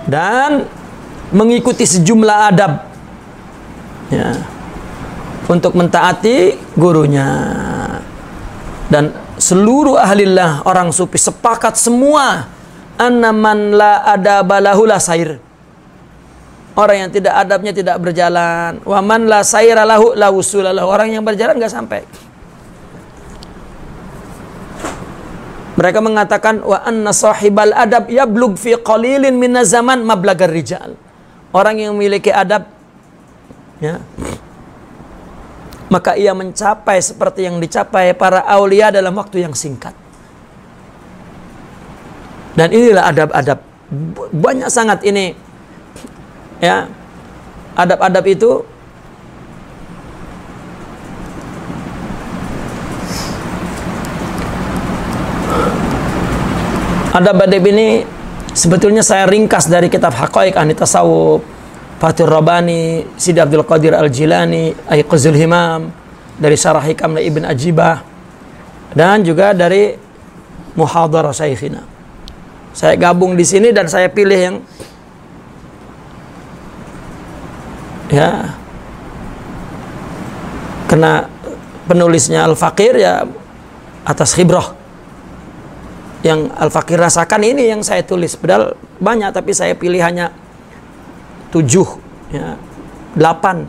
dan mengikuti sejumlah adab, ya, untuk mentaati gurunya. Dan seluruh ahlillah, orang sufi sepakat semua, anna man la adaba lahu la sair. Orang yang tidak adabnya tidak berjalan. Wa man la saira lahu la wusula lahu. Orang yang berjalan nggak sampai. Mereka mengatakan wa anna sahibal adab yablug fi qalilin min zaman mablagar rijal. Orang yang memiliki adab, ya, maka ia mencapai seperti yang dicapai para aulia dalam waktu yang singkat. Dan inilah adab-adab. Banyak sangat ini, ya, adab-adab itu adab-adab ini sebetulnya saya ringkas dari kitab Haqaiq Ahli Tasawuf, Fathur Rabbani, Sidi Abdul Qadir Al-Jilani, Aiqazul Himam, dari Syarah Hikam Ibn Ajibah, dan juga dari Muhadharah Syekhina. Saya gabung di sini dan saya pilih yang, ya, karena penulisnya Al-Faqir, ya, atas khibrah yang Al-Faqir rasakan ini yang saya tulis. Padahal banyak, tapi saya pilih hanya 7, ya, 8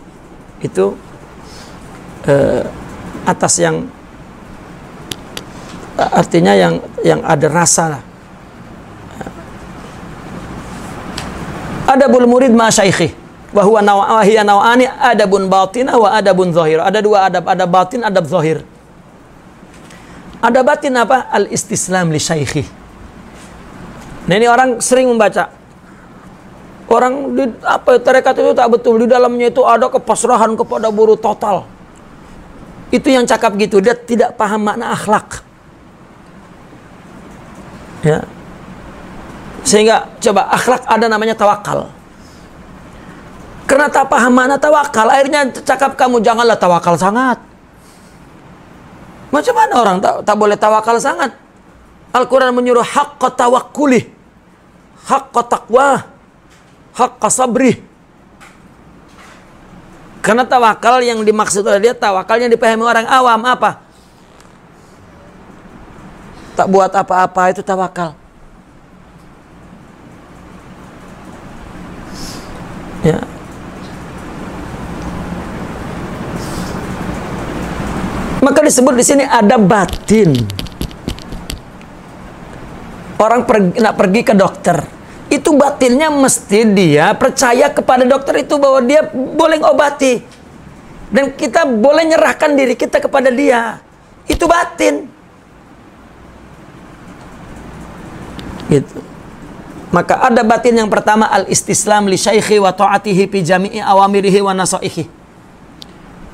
itu atas yang artinya yang ada rasa lah. Adabul murid ma syaikhi wa huwa nawahiya nawani adabun batinah wa adabun zahir. Ada 2 adab, adab batin, adab zahir. Adab batin apa? Al-istislam li syaikhi. Nah, ini orang sering membaca. Orang di apa tarekat itu tak betul, di dalamnya itu ada kepasrahan kepada guru total. Itu yang cakap gitu, dia tidak paham makna akhlak. Ya. Sehingga coba akhlak ada namanya tawakal. Karena tak paham makna tawakal, akhirnya cakap kamu janganlah tawakal sangat. Macam mana orang tak boleh tawakal sangat? Al-Quran menyuruh haqqa tawakkuli, haqqa taqwa, haqqa sabri. Karena tawakal yang dimaksud oleh dia, tawakalnya dipahami orang awam apa? Tak buat apa-apa itu tawakal. Ya. Maka disebut di sini adab batin. Orang nak pergi ke dokter, itu batinnya mesti dia percaya kepada dokter itu bahwa dia boleh ngobati, dan kita boleh nyerahkan diri kita kepada dia. Itu batin. Gitu. Maka ada batin yang pertama al-istislam li syaikhi wa ta'atihi fi jami'i awamirihi wa nasaihi.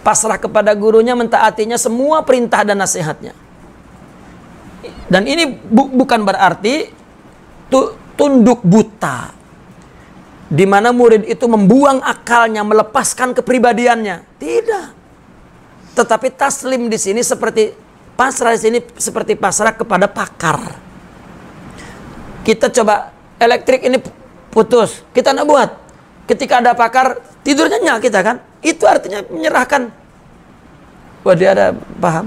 Pasrah kepada gurunya, mentaatinya semua perintah dan nasihatnya. Dan ini bukan berarti tunduk buta, di mana murid itu membuang akalnya, melepaskan kepribadiannya. Tidak. Tetapi taslim di sini seperti pasrah di sini seperti pasrah kepada pakar. Kita coba elektrik ini putus, kita nak buat. Ketika ada pakar, tidur nyenyak kita kan? Itu artinya menyerahkan. Wah, dia ada paham.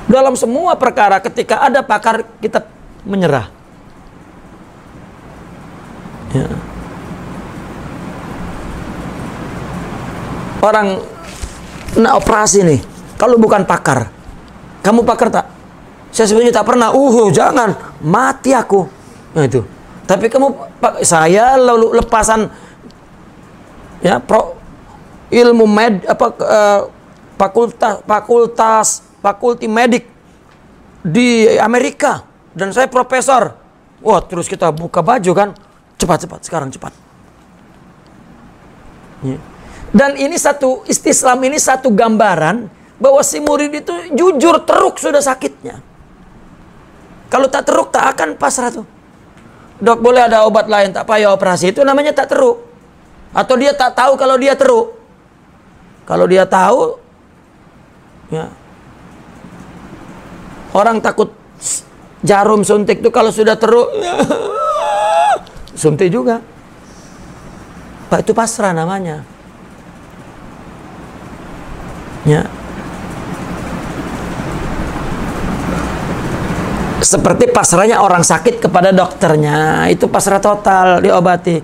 Dalam semua perkara ketika ada pakar, kita menyerah. Ya. Orang nak operasi nih, kalau bukan pakar, kamu pakar tak? Saya sebenarnya tak pernah. Jangan, mati aku. Nah itu. Tapi kamu, saya lalu lepasan, ya, ilmu fakulti medik di Amerika, dan saya profesor. Wah, terus kita buka baju kan, cepat sekarang cepat. Ya. Dan ini satu istislam, ini satu gambaran bahwa si murid itu jujur, teruk sudah sakitnya. Kalau tak teruk tak akan pasrah tuh. Dok, boleh ada obat lain, tak payah operasi. Itu namanya tak teruk. Atau dia tak tahu kalau dia teruk. Kalau dia tahu, ya, orang takut jarum suntik itu kalau sudah teruk, suntik juga. Pak, itu pasrah namanya. Ya. Seperti pasrahnya orang sakit kepada dokternya, itu pasrah total, diobati.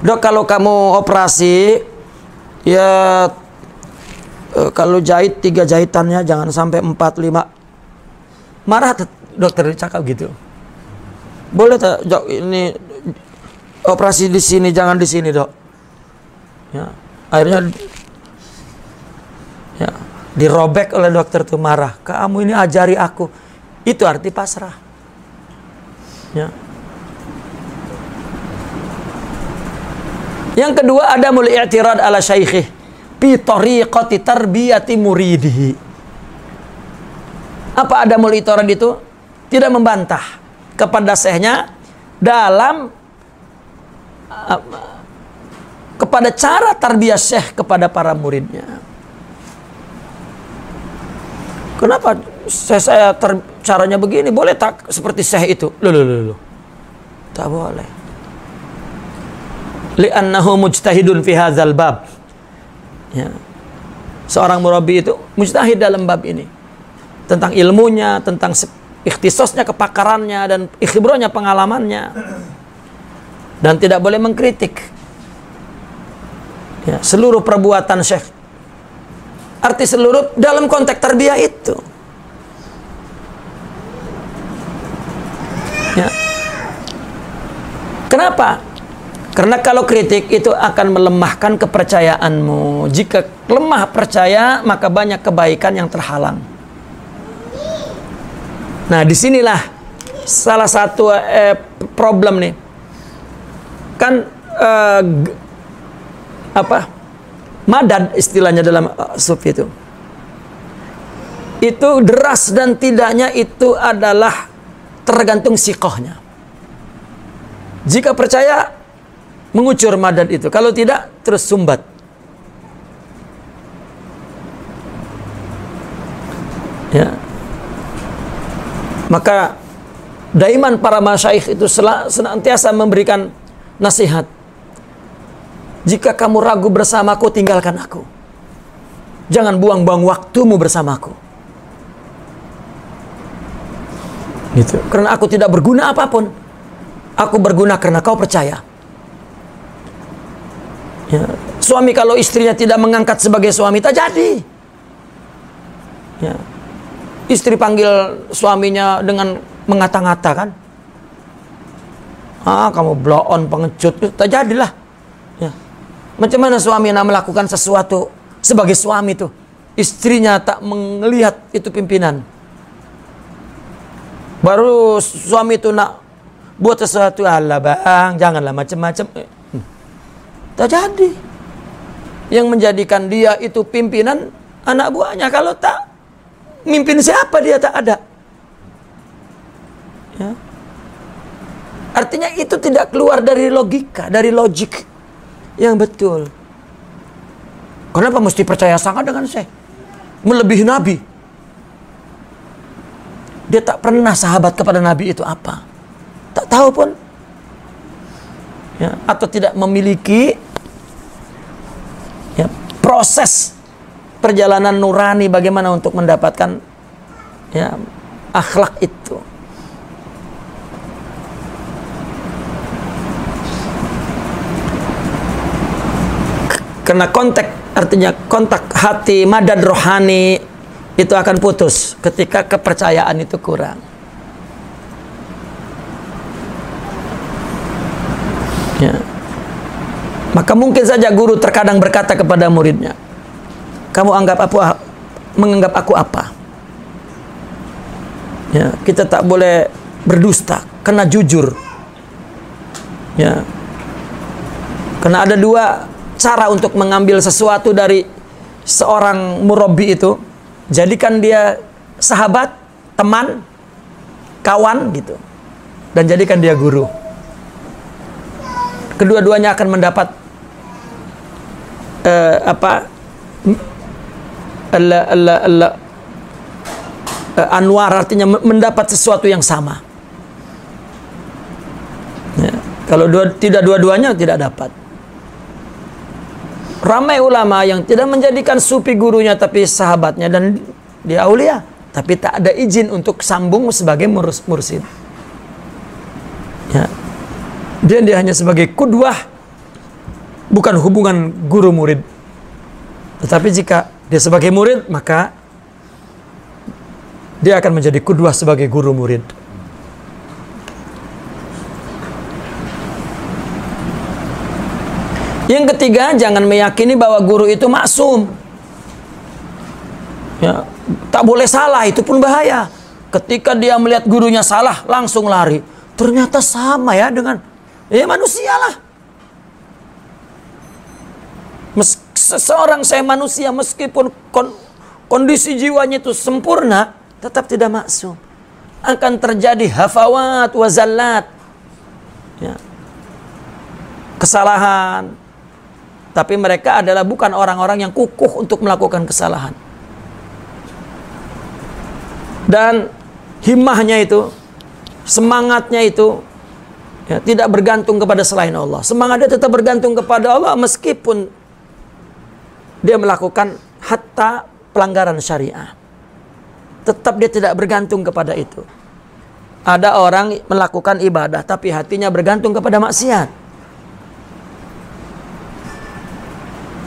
Dok, kalau kamu operasi, ya kalau jahit 3 jahitannya, jangan sampai 4, 5. Marah dokter cakap gitu. Boleh tak, dok, ini operasi di sini, jangan di sini, dok. Ya, akhirnya ya, dirobek oleh dokter tuh, marah. Kamu ini ajari aku. Itu arti pasrah. Ya. Yang kedua, ada mul i'tirad ala syaikhi fi tariqati tarbiyati muridihi. Apa ada mul i'tirad itu? Tidak membantah kepada syekhnya dalam kepada cara tarbiyah syekh kepada para muridnya. Kenapa saya caranya begini? Boleh tak seperti syekh itu? Loh. Tak boleh. Li'annahu mujtahidun fi hadzal bab. Ya. Seorang murabbi itu mujtahid dalam bab ini. Tentang ilmunya, tentang ikhtisosnya, kepakarannya, dan ikhibronya, pengalamannya. Dan tidak boleh mengkritik ya, seluruh perbuatan syekh. Arti seluruh dalam konteks tarbiyah itu. Ya. Kenapa? Karena kalau kritik itu akan melemahkan kepercayaanmu. Jika lemah percaya, maka banyak kebaikan yang terhalang. Nah, disinilah salah satu problem nih. Kan madad istilahnya dalam sufi itu deras dan tidaknya itu adalah tergantung sikohnya. Jika percaya, mengucur madad itu. Kalau tidak, terus sumbat. Ya. Maka daiman para masyaikh itu senantiasa memberikan nasihat. Jika kamu ragu bersamaku, tinggalkan aku. Jangan buang-buang waktumu bersamaku. Gitu. Karena aku tidak berguna apapun. Aku berguna karena kau percaya. Ya. Suami kalau istrinya tidak mengangkat sebagai suami, tak jadi. Ya. Istri panggil suaminya dengan mengata-ngata kan. Kamu blow on, pengecut. Tak jadilah. Ya. Macam mana suami nak melakukan sesuatu sebagai suami tuh, istrinya tak melihat itu pimpinan. Baru suami itu nak buat sesuatu, Allah bang, janganlah macam-macam. Tak jadi. Yang menjadikan dia itu pimpinan anak buahnya. Kalau tak mimpin siapa, dia tak ada. Ya. Artinya itu tidak keluar dari logika, dari logik yang betul. Kenapa mesti percaya sangat dengan Syekh? Melebihi Nabi. Dia tak pernah sahabat kepada Nabi itu apa. Tak tahu pun. Ya. Atau tidak memiliki ya, proses perjalanan nurani bagaimana untuk mendapatkan ya, akhlak itu. Karena artinya kontak hati, madad rohani itu akan putus ketika kepercayaan itu kurang. Ya. Maka mungkin saja guru terkadang berkata kepada muridnya, kamu menganggap aku apa? Ya, kita tak boleh berdusta, kena jujur. Ya. Karena ada dua cara untuk mengambil sesuatu dari seorang murabbi itu. Jadikan dia sahabat, teman, kawan gitu. Dan jadikan dia guru. Kedua-duanya akan mendapat anwar, artinya mendapat sesuatu yang sama. Ya. Kalau tidak dua-duanya tidak dapat. Ramai ulama yang tidak menjadikan sufi gurunya tapi sahabatnya dan dia aulia, tapi tak ada izin untuk sambung sebagai mursid. Ya. Dia hanya sebagai qudwah, bukan hubungan guru murid. Tetapi jika dia sebagai murid, maka dia akan menjadi qudwah sebagai guru murid. Yang ketiga, jangan meyakini bahwa guru itu maksum. Ya, tak boleh salah, itu pun bahaya. Ketika dia melihat gurunya salah, langsung lari. Ternyata sama ya dengan manusia lah. Seorang saya manusia, meskipun kondisi jiwanya itu sempurna, tetap tidak maksum. Akan terjadi hafawat wazallat. Ya. Kesalahan. Tapi mereka adalah bukan orang-orang yang kukuh untuk melakukan kesalahan. Dan himmahnya itu, semangatnya itu ya, tidak bergantung kepada selain Allah. Semangatnya tetap bergantung kepada Allah meskipun dia melakukan hatta pelanggaran syariah. Tetap dia tidak bergantung kepada itu. Ada orang melakukan ibadah tapi hatinya bergantung kepada maksiat.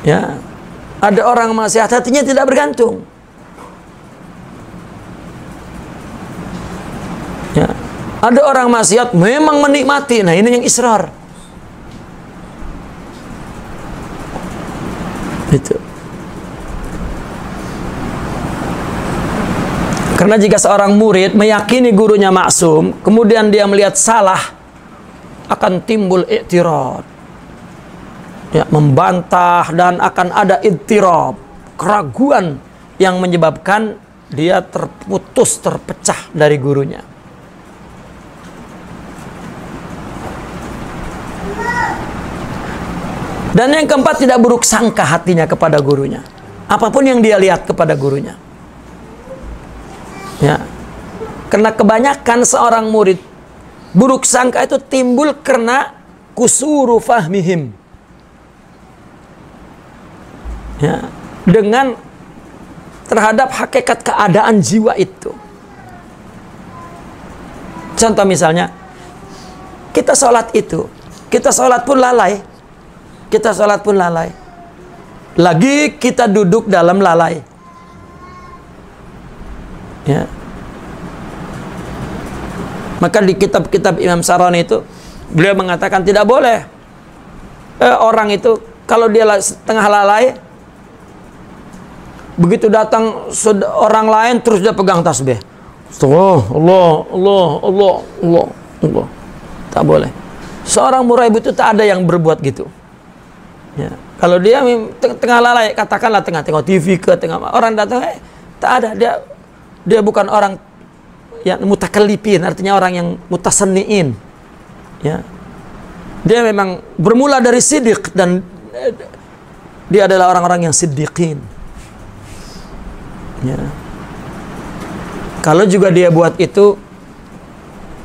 Ya, ada orang maksiat hatinya tidak bergantung. Ya, ada orang maksiat memang menikmati. Nah, ini yang israr. Itu. Karena jika seorang murid meyakini gurunya maksum, kemudian dia melihat salah, akan timbul i'tirad. Ya, membantah dan akan ada idtirab, keraguan yang menyebabkan dia terputus, terpecah dari gurunya. Dan yang keempat, tidak buruk sangka hatinya kepada gurunya. Apapun yang dia lihat kepada gurunya. Ya. Karena kebanyakan seorang murid buruk sangka itu timbul karena kusuru fahmihim. Ya, dengan terhadap hakikat keadaan jiwa itu. Contoh misalnya, kita sholat pun lalai. Kita sholat pun lalai. Lagi kita duduk dalam lalai. Ya. Maka di kitab-kitab Imam Sarani itu, beliau mengatakan tidak boleh orang itu kalau dia tengah lalai, begitu datang orang lain terus dia pegang tasbih. Allah. Tak boleh. Seorang muraib itu tak ada yang berbuat gitu. Ya. Kalau dia tengah lalai, katakanlah tengah tengok TV ke tengah orang datang, tak ada. Dia bukan orang yang mutakallifin, artinya orang yang mutasanniin. Ya. Dia memang bermula dari siddiq dan dia adalah orang-orang yang siddiqin. Ya. Kalau juga dia buat itu,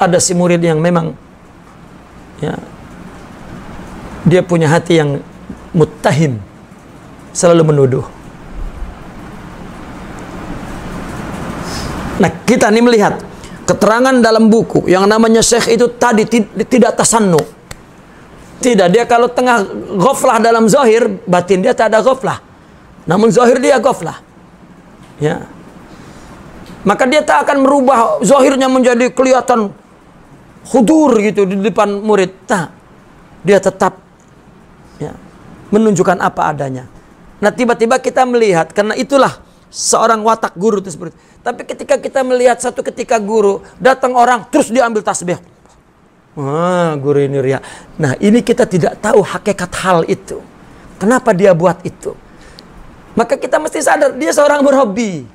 ada si murid yang memang ya, dia punya hati yang muttahim, selalu menuduh. Nah, kita ini melihat keterangan dalam buku yang namanya syekh itu tadi tidak tasannu. Tidak, dia kalau tengah ghaflah dalam zahir, batin dia tak ada ghaflah. Namun zahir dia ghaflah. Ya. Maka dia tak akan merubah zahirnya menjadi kelihatan khudur gitu di depan murid. Tak. Dia tetap ya, menunjukkan apa adanya. Nah, tiba-tiba kita melihat, karena itulah seorang watak guru itu seperti itu. Tapi ketika kita melihat satu ketika guru datang orang terus dia ambil tasbih. Wah, guru ini riya. Nah, ini kita tidak tahu hakikat hal itu. Kenapa dia buat itu? Maka kita mesti sadar dia seorang murabbi.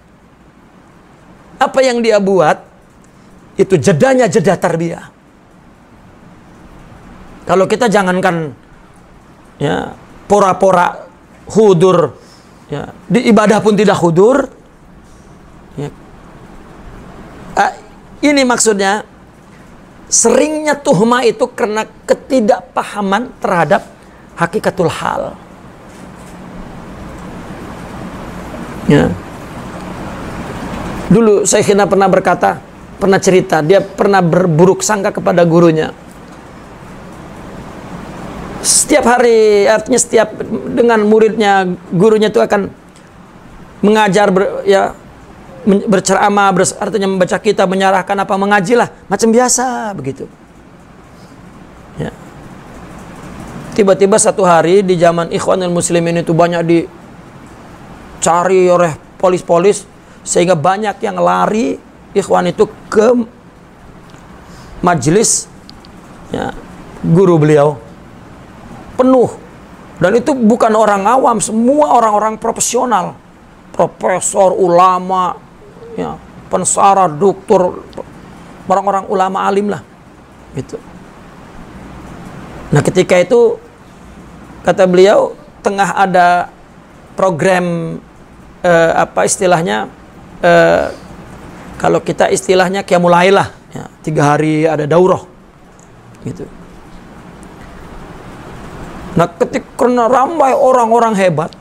Apa yang dia buat itu jedanya jeda tarbiyah. Kalau kita jangankan ya pora-pora hudur, ya, di ibadah pun tidak hudur. Ya. Ini maksudnya seringnya tuhmah itu karena ketidakpahaman terhadap hakikatul hal. Ya. Dulu Syekhina pernah berkata, pernah cerita, dia pernah berburuk sangka kepada gurunya. Setiap hari, artinya setiap dengan muridnya, gurunya itu akan mengajar, berceramah, artinya membaca kitab, menyarahkan apa, mengaji lah, macam biasa begitu. Ya. Tiba-tiba satu hari di zaman Ikhwanul Muslimin itu banyak dicari oleh polis-polis, sehingga banyak yang lari ikhwan itu ke majelis ya, guru beliau. Penuh. Dan itu bukan orang awam, semua orang-orang profesional. Profesor, ulama, ya, pensara, doktor, orang-orang ulama alim lah. Gitu. Nah, ketika itu kata beliau tengah ada program apa istilahnya, kalau kita istilahnya qiyamul lail lah, ya, 3 hari ada daurah gitu. Nah, ketika karena ramai orang-orang hebat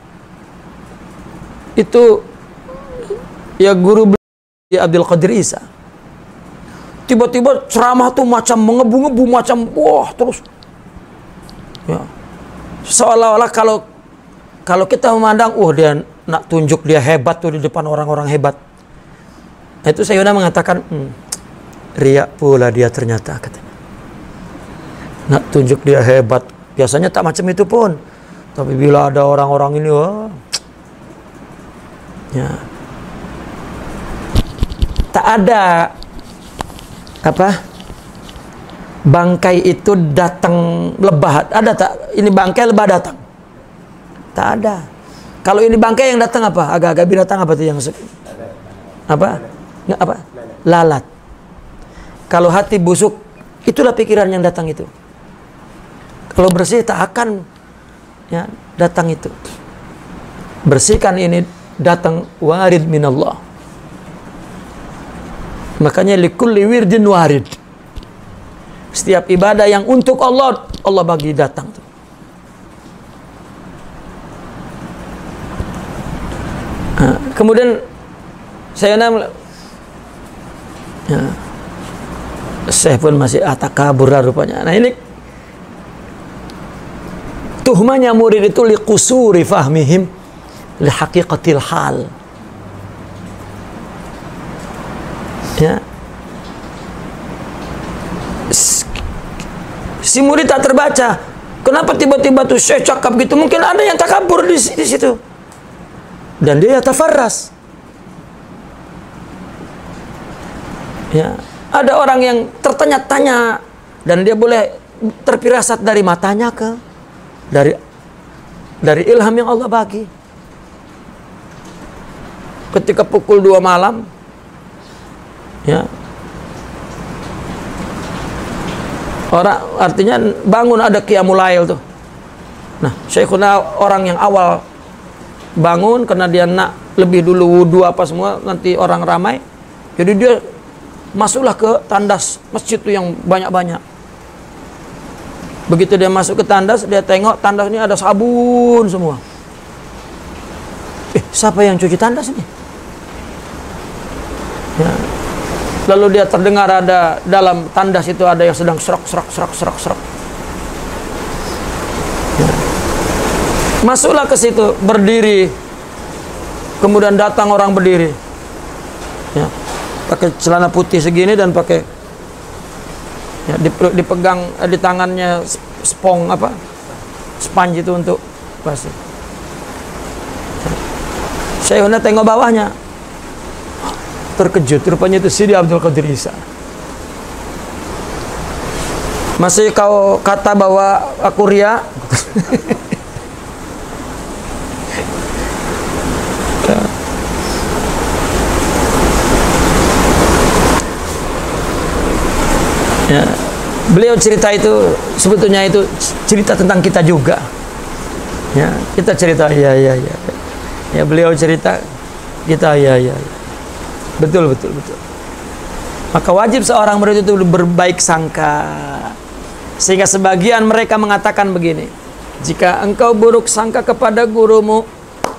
itu, ya guru Abdul Qadir Isa tiba-tiba ceramah tuh macam mengebu-ngebu, macam wah terus ya, seolah-olah kalau kita memandang dia nak tunjuk dia hebat tuh di depan orang-orang hebat. Nah, itu Sayyidina mengatakan riak pula dia ternyata, katanya. Nak tunjuk dia hebat, biasanya tak macam itu pun, tapi bila ada orang-orang ini ya, tak ada apa bangkai itu datang lebah, ada tak? Ini bangkai lebah datang? Tak ada. Kalau ini bangkai yang datang apa? Agak-agak binatang apa tuh yang apa? Nggak apa? Lalat. Kalau hati busuk, itulah pikiran yang datang itu. Kalau bersih tak akan ya datang itu. Bersihkan ini, datang warid minallah. Makanya likulli wirdin warid. Setiap ibadah yang untuk Allah, Allah bagi datang tuh. Nah, kemudian saya pun masih takabur rupanya. Nah, ini tuhmanya murid itu liqusuri fahmihim li haqiqatil hal. Ya. Si murid tak terbaca. Kenapa tiba-tiba tuh saya cakap gitu? Mungkin ada yang takabur di situ. Dan dia tafarras. Ya, ada orang yang tertanya-tanya dan dia boleh terpirasat dari matanya dari ilham yang Allah bagi. Ketika pukul 2 malam, ya, orang artinya bangun ada qiyamul lail tuh. Nah, Syekhuna orang yang awal bangun karena dia nak lebih dulu wudu apa semua, nanti orang ramai. Jadi dia masuklah ke tandas masjid tuh yang banyak-banyak. Begitu dia masuk ke tandas, dia tengok tandas ini ada sabun semua. Siapa yang cuci tandas ini? Ya. Lalu dia terdengar ada dalam tandas itu ada yang sedang serok. Ya. Masuklah ke situ, berdiri. Kemudian datang orang berdiri. Ya. Pakai celana putih segini dan pakai ya, dipegang di tangannya sponge itu untuk basuh. Syekhuna tengok bawahnya, terkejut, rupanya itu Sidi Abdul Qadir Isa. Masih kau kata bahwa aku ria? Ya, beliau cerita itu sebetulnya itu cerita tentang kita juga. Ya, kita cerita ya. Ya, beliau cerita kita ya. Betul. Maka wajib seorang murid itu berbaik sangka. Sehingga sebagian mereka mengatakan begini, jika engkau buruk sangka kepada gurumu,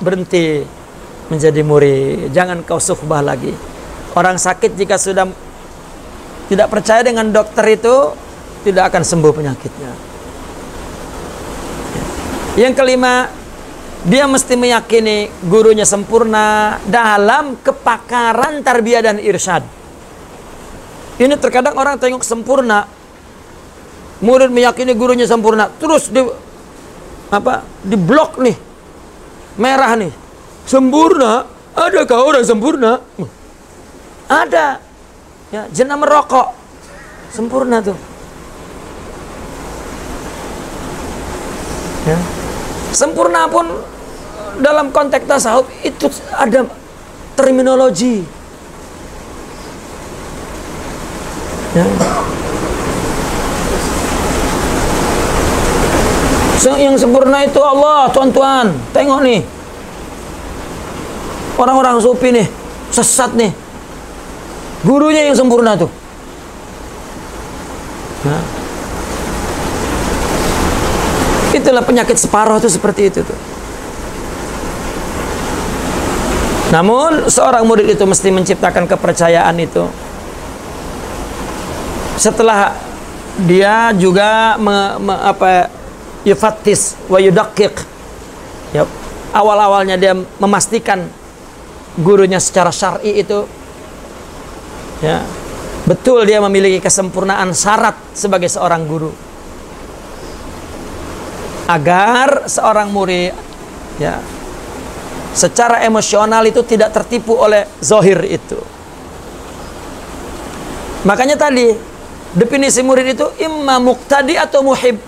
berhenti menjadi murid, jangan kau suhbah lagi. Orang sakit jika sudah tidak percaya dengan dokter itu, tidak akan sembuh penyakitnya. Yang kelima, dia mesti meyakini gurunya sempurna dalam kepakaran tarbiyah dan irsyad. Ini terkadang orang tengok sempurna, murid meyakini gurunya sempurna, terus di blok nih, merah nih, sempurna. Adakah orang sempurna? Ada. Ya, jenah merokok, sempurna tuh. Ya. Sempurna pun dalam konteks tasawuf itu ada terminologi. Ya. Yang sempurna itu Allah, tuan-tuan. Tengok nih, orang-orang sufi nih, sesat nih, gurunya yang sempurna tuh. Ya. Itulah penyakit separuh itu seperti itu tuh. Namun seorang murid itu mesti menciptakan kepercayaan itu setelah dia juga yufattis wa yudaqiq. Ya, awal-awalnya dia memastikan gurunya secara syar'i itu ya, betul dia memiliki kesempurnaan syarat sebagai seorang guru. Agar seorang murid ya secara emosional itu tidak tertipu oleh zahir itu. Makanya tadi definisi murid itu imma muqtadi atau muhib.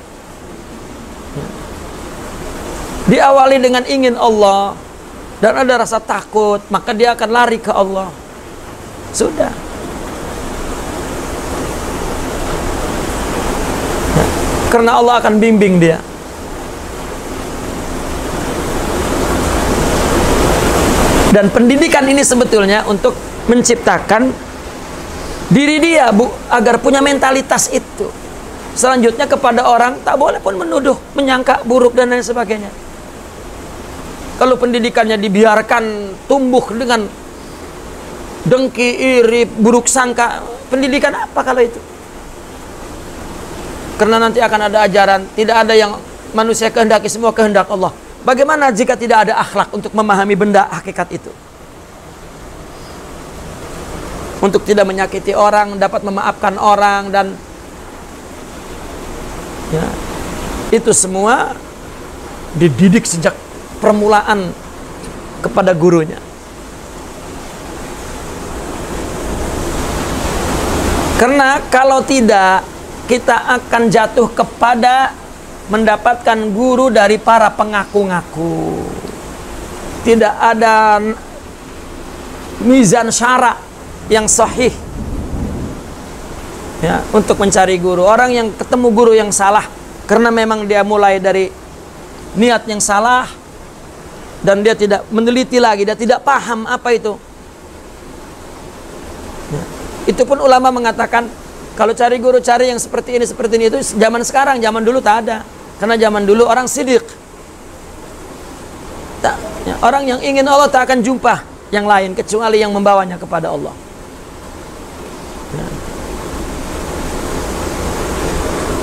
Diawali dengan ingin Allah dan ada rasa takut, maka dia akan lari ke Allah. Sudah. Ya. Karena Allah akan bimbing dia. Dan pendidikan ini sebetulnya untuk menciptakan diri dia agar punya mentalitas itu. Selanjutnya kepada orang tak boleh pun menuduh, menyangka buruk dan lain sebagainya. Kalau pendidikannya dibiarkan tumbuh dengan dengki, iri, buruk sangka, pendidikan apa kalau itu? Karena nanti akan ada ajaran, tidak ada yang manusia kehendaki, semua kehendak Allah. Bagaimana jika tidak ada akhlak untuk memahami benda hakikat itu? Untuk tidak menyakiti orang, dapat memaafkan orang, dan ya, itu semua dididik sejak permulaan kepada gurunya. Karena kalau tidak, kita akan jatuh kepada mendapatkan guru dari para pengaku-ngaku. Tidak ada mizan syara yang sahih ya, untuk mencari guru. Orang yang ketemu guru yang salah karena memang dia mulai dari niat yang salah dan dia tidak meneliti lagi, dia tidak paham apa itu ya. Itu pun ulama mengatakan kalau cari guru, cari yang seperti ini itu zaman sekarang, zaman dulu tak ada. Karena zaman dulu orang sidik. Ya, orang yang ingin Allah tak akan jumpa yang lain kecuali yang membawanya kepada Allah. Ya.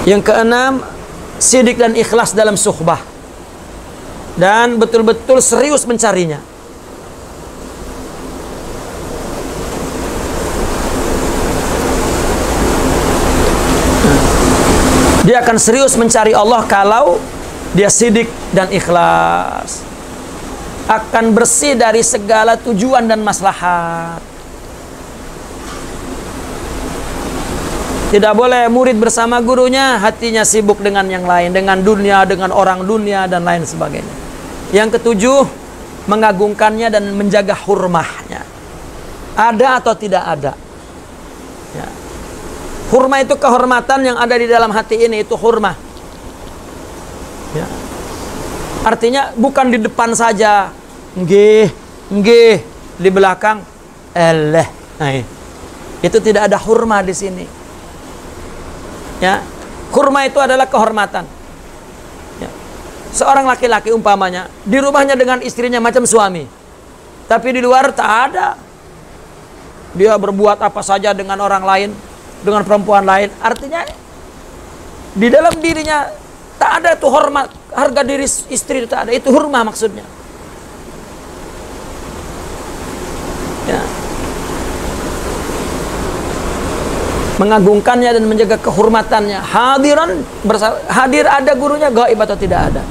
Yang keenam, sidik dan ikhlas dalam suhbah. Dan betul-betul serius mencarinya. Dia akan serius mencari Allah kalau dia sidik dan ikhlas. Akan bersih dari segala tujuan dan maslahat. Tidak boleh murid bersama gurunya hatinya sibuk dengan yang lain, dengan dunia, dengan orang dunia dan lain sebagainya. Yang ketujuh, mengagungkannya dan menjaga hurmahnya. Ada atau tidak ada. Ya. Hurma itu kehormatan yang ada di dalam hati ini, itu hurma. Ya. Artinya bukan di depan saja, nggih, di belakang, eleh. Nah, Itu tidak ada hurma di sini. Ya, hurma itu adalah kehormatan. Ya. Seorang laki-laki umpamanya di rumahnya dengan istrinya macam suami, tapi di luar tak ada. Dia berbuat apa saja dengan orang lain, dengan perempuan lain. Artinya di dalam dirinya tak ada tuh hormat, harga diri istri itu tak ada. Itu hurma maksudnya. Ya. Mengagungkannya dan menjaga kehormatannya. Hadir ada gurunya, gaib atau tidak ada.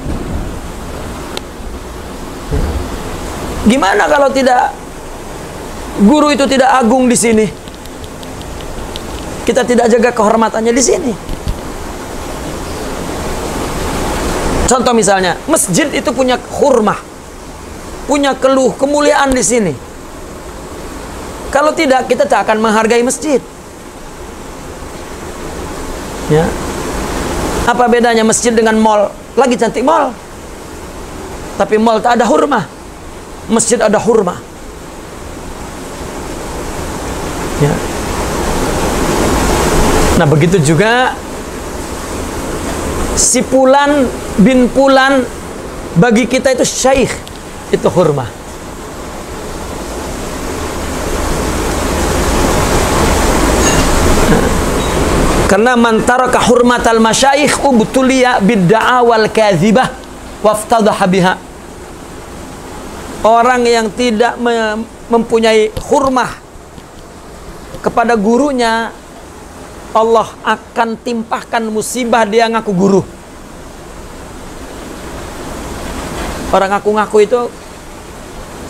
Gimana kalau tidak, guru itu tidak agung di sini? Kita tidak jaga kehormatannya di sini. Contoh misalnya, masjid itu punya hurmah, punya kemuliaan di sini. Kalau tidak, kita tak akan menghargai masjid. Ya. Apa bedanya masjid dengan mall? Lagi cantik mall, tapi mall tak ada hurmah. Masjid ada hurmah. Ya. Nah, begitu juga si Fulan bin Fulan, bagi kita itu syekh, itu hurmah. Karena man taraka hurmatal masyayikh ubtuliya bidda'a wal kadhibah waftadaha biha. Orang yang tidak mempunyai hurmah kepada gurunya, Allah akan timpahkan musibah dia ngaku guru. Orang ngaku-ngaku itu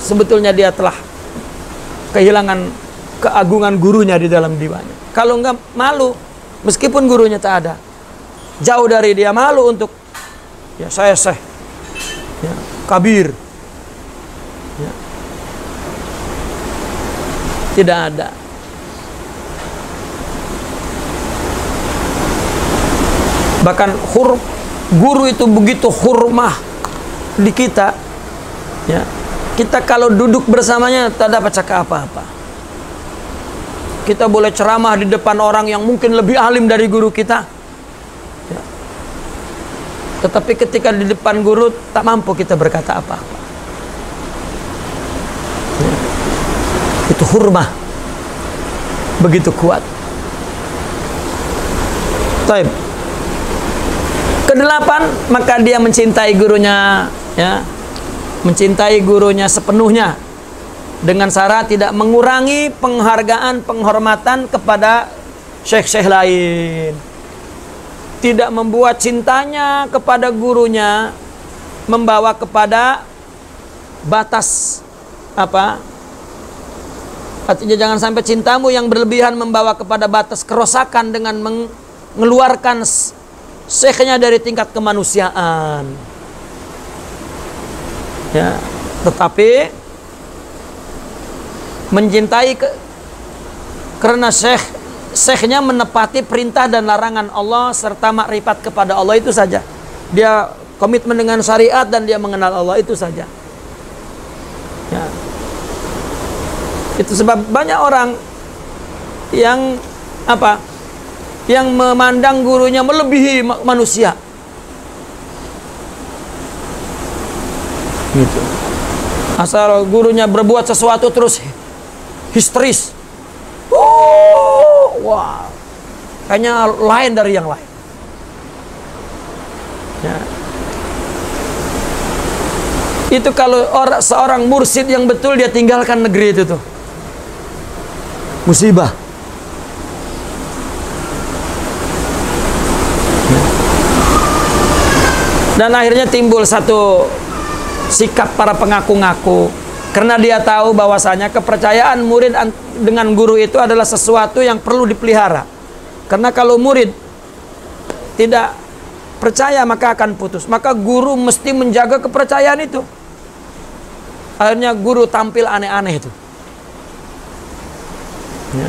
sebetulnya dia telah kehilangan keagungan gurunya di dalam jiwanya. Kalau enggak, malu. Meskipun gurunya tak ada, jauh dari dia malu untuk, ya saya syekh, ya, kabir, ya. Tidak ada. Bahkan guru itu begitu hurmah di kita, ya. Kita kalau duduk bersamanya tak dapat cakap apa-apa. Kita boleh ceramah di depan orang yang mungkin lebih alim dari guru kita, ya. Tetapi ketika di depan guru tak mampu kita berkata apa-apa, ya. Itu hurmah begitu kuat. Taib. Kedelapan, maka dia mencintai gurunya, ya, mencintai gurunya sepenuhnya, dengan syarat tidak mengurangi penghargaan, penghormatan kepada syekh-syekh lain. Tidak membuat cintanya kepada gurunya membawa kepada batas apa? Artinya jangan sampai cintamu yang berlebihan membawa kepada batas kerosakan dengan mengeluarkan syekhnya dari tingkat kemanusiaan. Ya, tetapi mencintai karena syekhnya menepati perintah dan larangan Allah serta makrifat kepada Allah, itu saja. Dia komitmen dengan syariat dan dia mengenal Allah, itu saja. Ya. Itu sebab banyak orang yang apa? Yang memandang gurunya melebihi manusia. Gitu. Asal gurunya berbuat sesuatu terus histeris. Wah, kayaknya lain dari yang lain. Ya. Itu kalau seorang mursyid yang betul, dia tinggalkan negeri itu tuh. Musibah. Ya. Dan akhirnya timbul satu sikap para pengaku-ngaku. Karena dia tahu bahwasanya kepercayaan murid dengan guru itu adalah sesuatu yang perlu dipelihara. Karena kalau murid tidak percaya maka akan putus. Maka guru mesti menjaga kepercayaan itu. Akhirnya guru tampil aneh-aneh itu. Ya.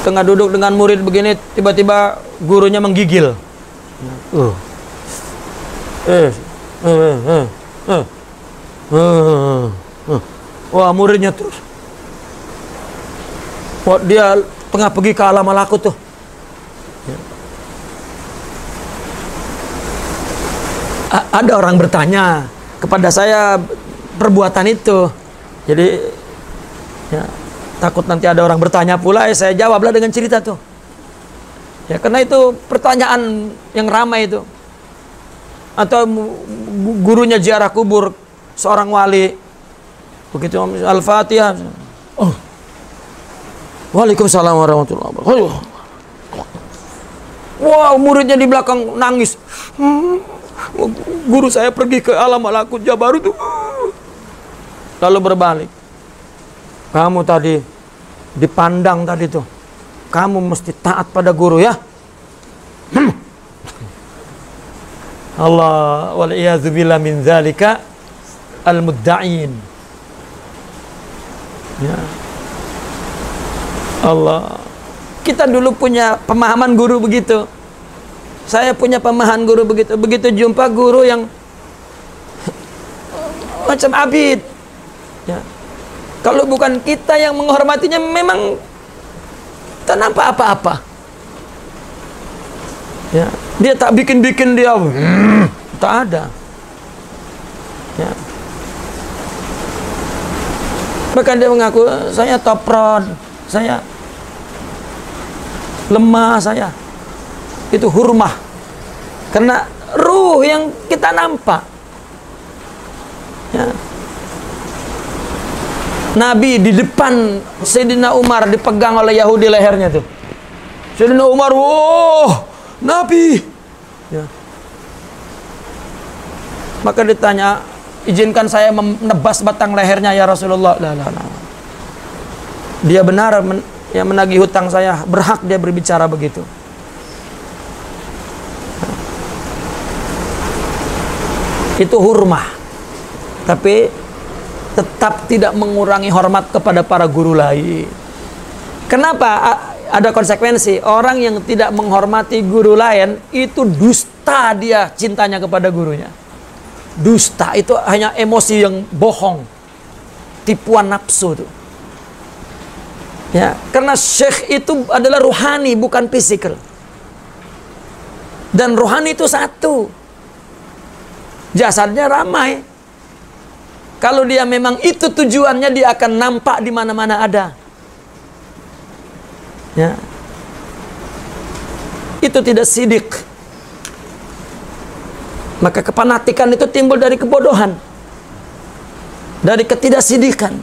Tengah duduk dengan murid begini, tiba-tiba gurunya menggigil. Wah, muridnya terus Wah, dia tengah pergi ke alam malakut tuh. Ada orang bertanya kepada saya perbuatan itu. Jadi ya, takut nanti ada orang bertanya pula, saya jawablah dengan cerita tuh. Ya, karena itu pertanyaan yang ramai itu. Atau gurunya ziarah kubur seorang wali. Begitu Al-Fatihah. Oh. Waalaikumsalam warahmatullahi wabarakatuh. Wah, muridnya di belakang nangis. Guru saya pergi ke alam malakut Jabarut tuh. Lalu berbalik. Kamu tadi dipandang tadi tuh. Kamu mesti taat pada guru ya. Allah wal'iyadzubillah min dzalika al-mudda'in. Ya. Allah. Kita dulu punya pemahaman guru begitu. Saya punya pemahaman guru begitu. Begitu jumpa guru yang macam abid. Ya. Kalau bukan kita yang menghormatinya, memang tak nampak apa-apa. Ya. Dia tak bikin-bikin dia. Tak ada. Ya. Bahkan dia mengaku, saya topron, saya lemah, saya itu hurmah, karena ruh yang kita nampak. Ya. Nabi di depan Sayyidina Umar dipegang oleh Yahudi lehernya tuh. Sayyidina Umar, wow, Nabi. Ya. Maka ditanya, izinkan saya menebas batang lehernya ya Rasulullah. La. Dia benar yang menagih hutang saya, berhak dia berbicara begitu. Itu hurmah, tapi tetap tidak mengurangi hormat kepada para guru lain. Kenapa? Ada konsekuensi. Orang yang tidak menghormati guru lain itu dusta, dia cintanya kepada gurunya. Dusta itu hanya emosi yang bohong, tipuan nafsu tuh. Ya, karena syekh itu adalah ruhani, bukan fisikal. Dan ruhani itu satu. Jasadnya ramai. Kalau dia memang itu tujuannya, dia akan nampak di mana-mana ada. Ya. Itu tidak sidik. Maka kepanatikan itu timbul dari kebodohan, dari ketidaksidikan.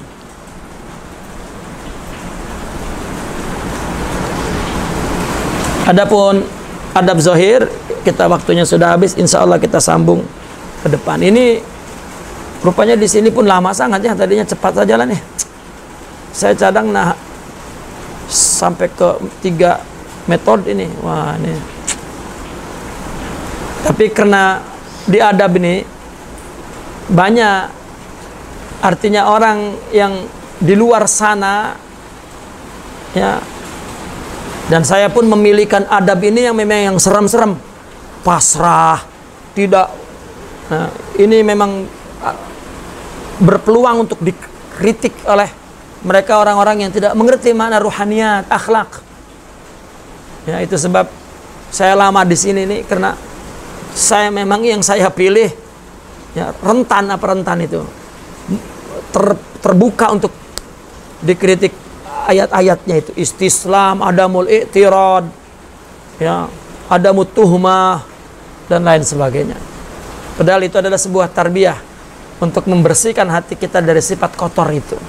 Adapun adab zahir, kita waktunya sudah habis. Insya Allah kita sambung ke depan. Ini rupanya di sini pun lama sangat ya. Tadinya cepat saja lah nih. Saya cadang sampai ke 3 metode ini. Wah, ini. Tapi karena di adab ini banyak, artinya orang yang di luar sana ya. Dan saya pun memilihkan adab ini yang memang yang serem-serem, pasrah, tidak. Nah, ini memang berpeluang untuk dikritik oleh mereka orang-orang yang tidak mengerti makna ruhaniyat, akhlak. Ya, itu sebab saya lama di sini nih, karena saya memang yang saya pilih ya rentan itu terbuka untuk dikritik ayat-ayatnya itu, istislam, adamul i'tirad, ya, adamut tuhmah dan lain sebagainya. Padahal itu adalah sebuah tarbiyah untuk membersihkan hati kita dari sifat kotor itu.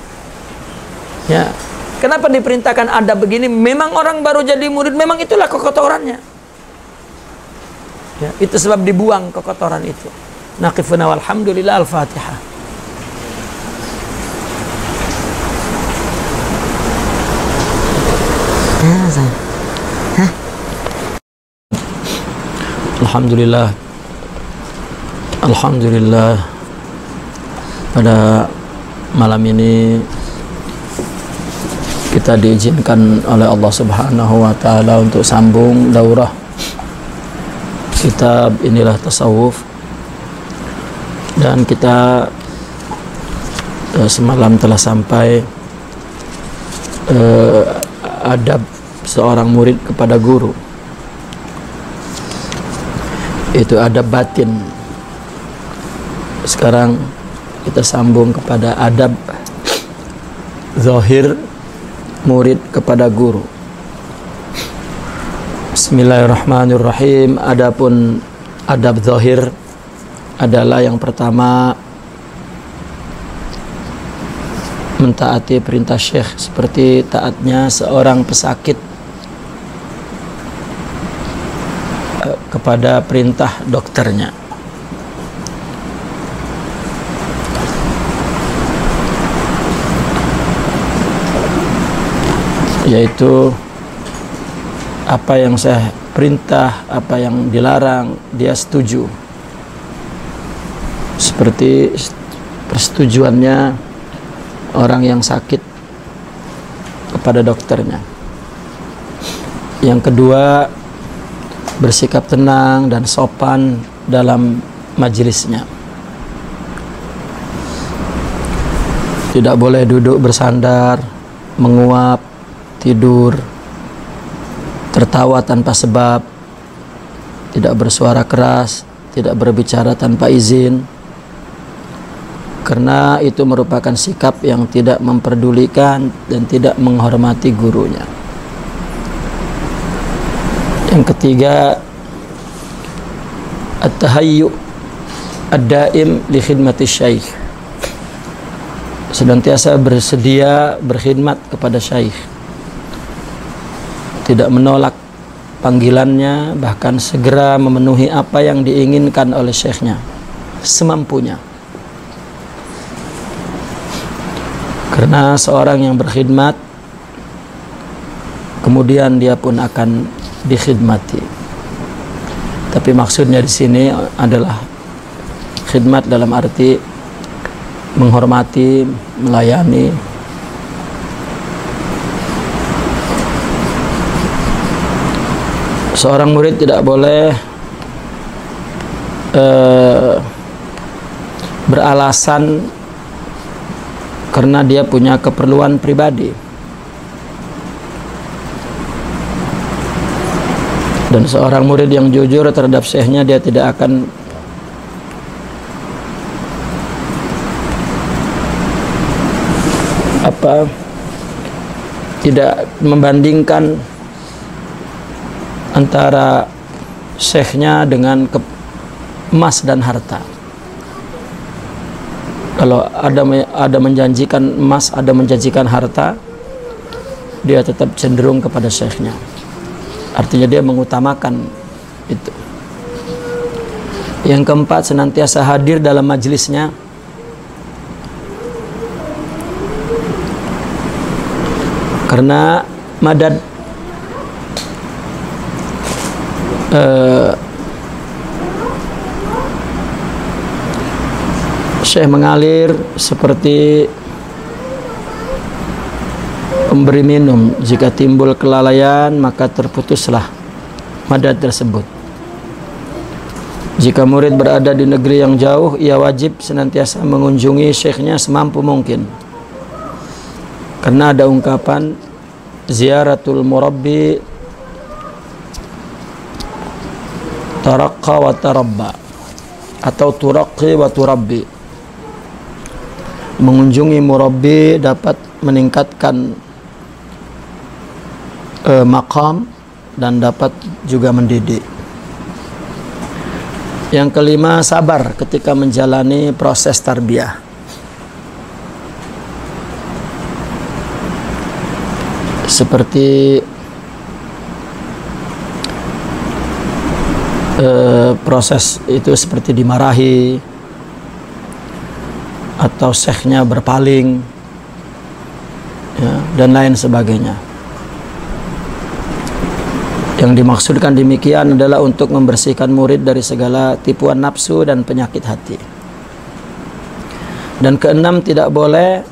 Ya. Kenapa diperintahkan adab begini? Memang orang baru jadi murid, memang itulah kekotorannya. Ya, itu sebab dibuang kekotoran itu. Naqifuna walhamdulillah. Al-Fatihah. Alhamdulillah. Alhamdulillah. Pada malam ini kita diizinkan oleh Allah Subhanahu wa taala untuk sambung daurah kitab Inilah Tasawuf, dan kita semalam telah sampai adab seorang murid kepada guru. Itu adab batin. Sekarang kita sambung kepada adab zahir murid kepada guru. Bismillahirrahmanirrahim. Adapun adab zahir adalah yang pertama, mentaati perintah syekh seperti taatnya seorang pesakit kepada perintah dokternya. Yaitu apa yang saya perintah, apa yang dilarang, dia setuju. Seperti persetujuannya orang yang sakit kepada dokternya. Yang kedua, bersikap tenang dan sopan dalam majelisnya. Tidak boleh duduk bersandar, menguap, tidur, tertawa tanpa sebab, tidak bersuara keras, tidak berbicara tanpa izin, karena itu merupakan sikap yang tidak memperdulikan dan tidak menghormati gurunya. Yang ketiga, at-tahayyu ad-daim li khidmati syekh. Senantiasa bersedia berkhidmat kepada syekh. Tidak menolak panggilannya, bahkan segera memenuhi apa yang diinginkan oleh syekhnya semampunya. Karena seorang yang berkhidmat, kemudian dia pun akan dikhidmati. Tapi maksudnya di sini adalah khidmat dalam arti menghormati, melayani. Seorang murid tidak boleh beralasan karena dia punya keperluan pribadi. Dan seorang murid yang jujur terhadap syekhnya, dia tidak akan tidak membandingkan antara syekhnya dengan emas dan harta. Kalau ada menjanjikan emas, ada menjanjikan harta, dia tetap cenderung kepada syekhnya. Artinya dia mengutamakan itu. Yang keempat, senantiasa hadir dalam majelisnya. Karena madad syekh mengalir seperti memberi minum. Jika timbul kelalaian, maka terputuslah madad tersebut. Jika murid berada di negeri yang jauh, ia wajib senantiasa mengunjungi syekhnya semampu mungkin. Karena ada ungkapan ziaratul murabbi taraqqa wa tarabba, atau turaqqi wa turabbi. Mengunjungi murabbi dapat meningkatkan maqam dan dapat juga mendidik. Yang kelima, sabar ketika menjalani proses tarbiyah. Seperti proses itu seperti dimarahi atau syekhnya berpaling, ya, dan lain sebagainya. Yang dimaksudkan demikian adalah untuk membersihkan murid dari segala tipuan nafsu dan penyakit hati. Dan keenam, tidak boleh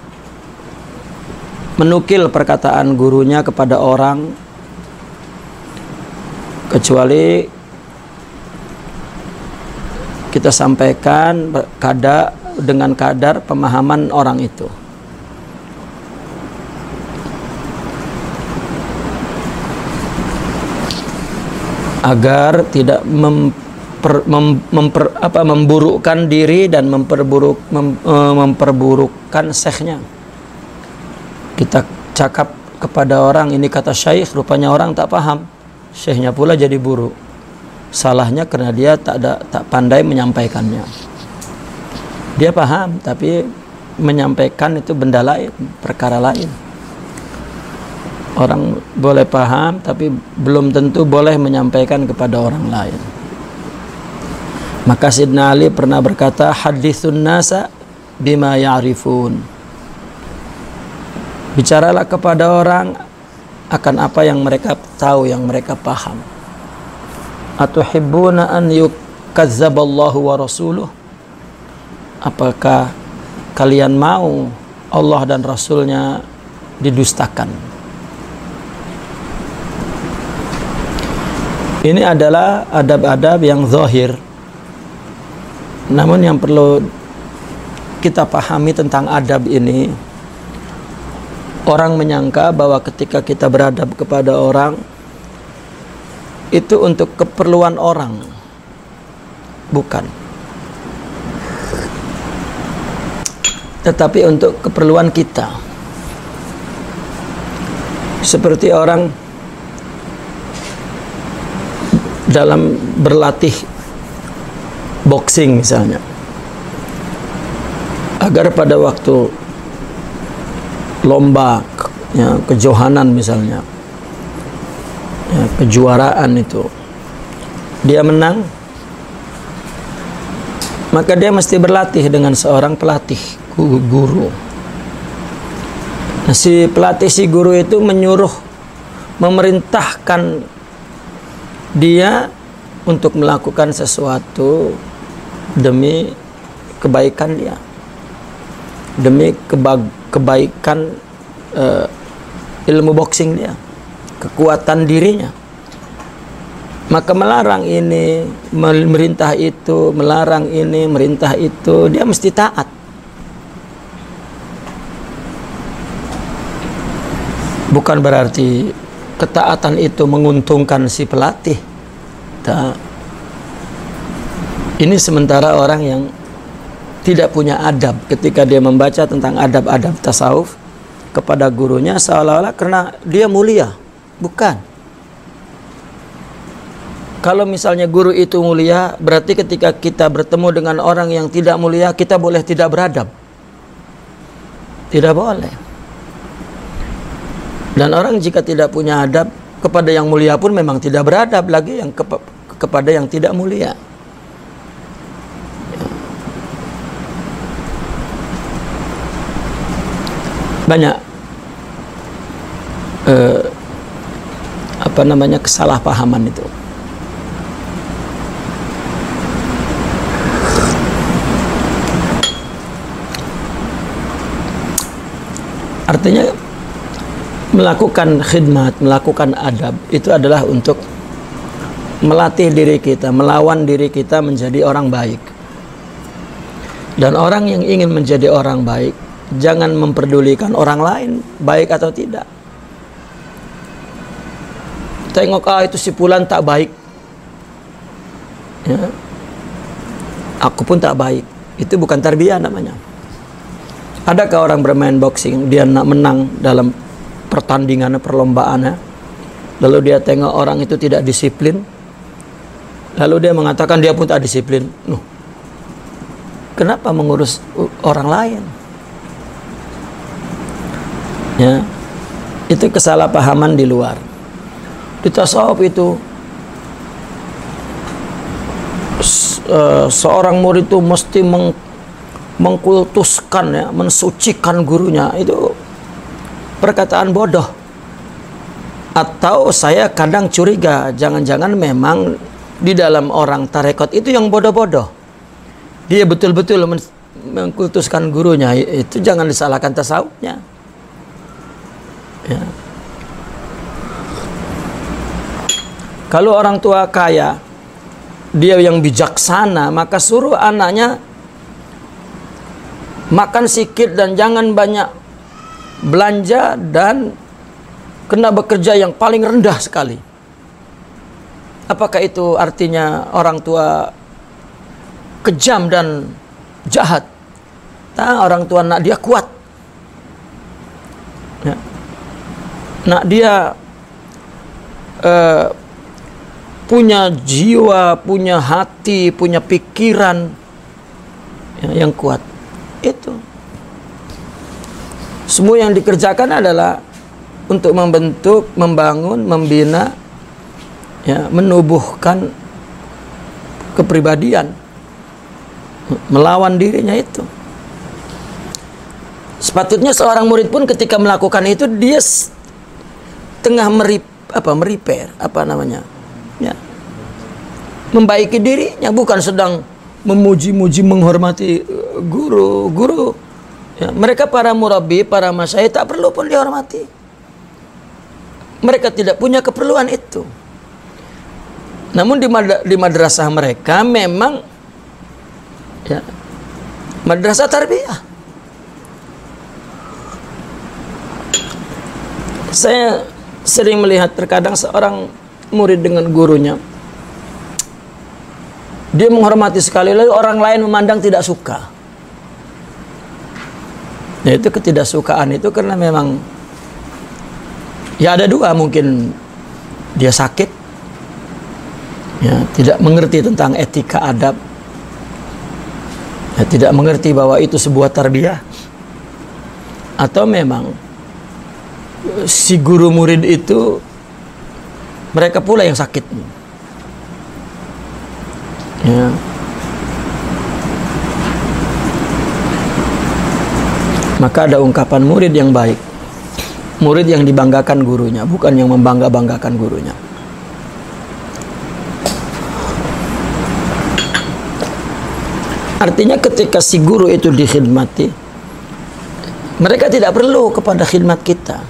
menukil perkataan gurunya kepada orang kecuali kita sampaikan dengan kadar pemahaman orang itu. agar tidak memburukkan diri dan memperburukkan syekhnya. Kita cakap kepada orang, ini kata syekh, rupanya orang tak paham, syekhnya pula jadi buruk. Salahnya karena dia tak pandai menyampaikannya. Dia paham, tapi menyampaikan itu benda lain, perkara lain. Orang boleh paham, tapi belum tentu boleh menyampaikan kepada orang lain. Maka Sayyidina Ali pernah berkata, hadithun nasa bima ya'rifun. Bicaralah kepada orang akan apa yang mereka tahu, yang mereka paham. Atuhibbuna an yukazzaballahu wa rasuluh. Apakah kalian mau Allah dan Rasulnya didustakan? Ini adalah adab-adab yang zahir. Namun yang perlu kita pahami tentang adab ini, orang menyangka bahwa ketika kita beradab kepada orang itu untuk keperluan orang. Bukan. Tetapi untuk keperluan kita. Seperti orang dalam berlatih boxing misalnya, agar pada waktu lomba ya, kejohanan misalnya ya, kejuaraan itu dia menang, maka dia mesti berlatih dengan seorang pelatih, guru. Nah, si pelatih, si guru itu menyuruh, memerintahkan dia untuk melakukan sesuatu demi kebaikan dia, demi kebaikan ilmu boxing dia, kekuatan dirinya. Maka melarang ini, merintah itu, melarang ini, merintah itu, dia mesti taat. Bukan berarti ketaatan itu menguntungkan si pelatih. Tak. Ini sementara orang yang tidak punya adab ketika dia membaca tentang adab-adab tasawuf kepada gurunya, seolah-olah karena dia mulia. Bukan. Kalau misalnya guru itu mulia, berarti ketika kita bertemu dengan orang yang tidak mulia, kita boleh tidak beradab. Tidak boleh. Dan orang jika tidak punya adab kepada yang mulia pun memang tidak beradab lagi yang kepada yang tidak mulia. Banyak kesalahpahaman itu. Artinya melakukan khidmat, melakukan adab itu adalah untuk melatih diri kita, melawan diri kita menjadi orang baik. Dan orang yang ingin menjadi orang baik, jangan memperdulikan orang lain baik atau tidak. Tengok, itu si Fulan tak baik ya, aku pun tak baik. Itu bukan tarbiyah namanya. Adakah orang bermain boxing, dia nak menang dalam pertandingan, perlombaannya, lalu dia tengok orang itu tidak disiplin, lalu dia mengatakan dia pun tak disiplin. Kenapa mengurus orang lain? Ya, itu kesalahpahaman di luar. Di tasawuf itu seorang murid itu mesti mengkultuskan ya, mensucikan gurunya. Itu perkataan bodoh. Atau saya kadang curiga, jangan-jangan memang di dalam orang tarekat itu yang bodoh-bodoh. Dia betul-betul mengkultuskan gurunya. Itu jangan disalahkan tasawufnya ya. Kalau orang tua kaya, dia yang bijaksana, maka suruh anaknya makan sikit dan jangan banyak belanja dan kena bekerja yang paling rendah sekali. Apakah itu artinya orang tua kejam dan jahat? Orang tua nak dia kuat, ya. Nak dia punya jiwa, punya hati, punya pikiran, ya, yang kuat. Itu semua yang dikerjakan adalah untuk membentuk, membangun, membina, ya, menubuhkan kepribadian, melawan dirinya itu. Sepatutnya seorang murid pun ketika melakukan itu dia tengah merepair, ya, membaiki dirinya, bukan sedang memuji-muji, menghormati guru. Ya, mereka para murabbi, para masyayikh tak perlu pun dihormati. Mereka tidak punya keperluan itu. Namun di madrasah mereka memang, ya, madrasah tarbiyah. Saya sering melihat terkadang seorang murid dengan gurunya, dia menghormati sekali, lalu orang lain memandang tidak suka. Ya, itu ketidaksukaan itu karena memang, ya, ada dua, mungkin dia sakit, ya, tidak mengerti tentang etika adab, ya, tidak mengerti bahwa itu sebuah tarbiyah, atau memang si guru murid itu mereka pula yang sakit, ya. Maka ada ungkapan murid yang baik, murid yang dibanggakan gurunya, bukan yang membangga-banggakan gurunya. Artinya ketika si guru itu dikhidmati, mereka tidak perlu kepada khidmat kita,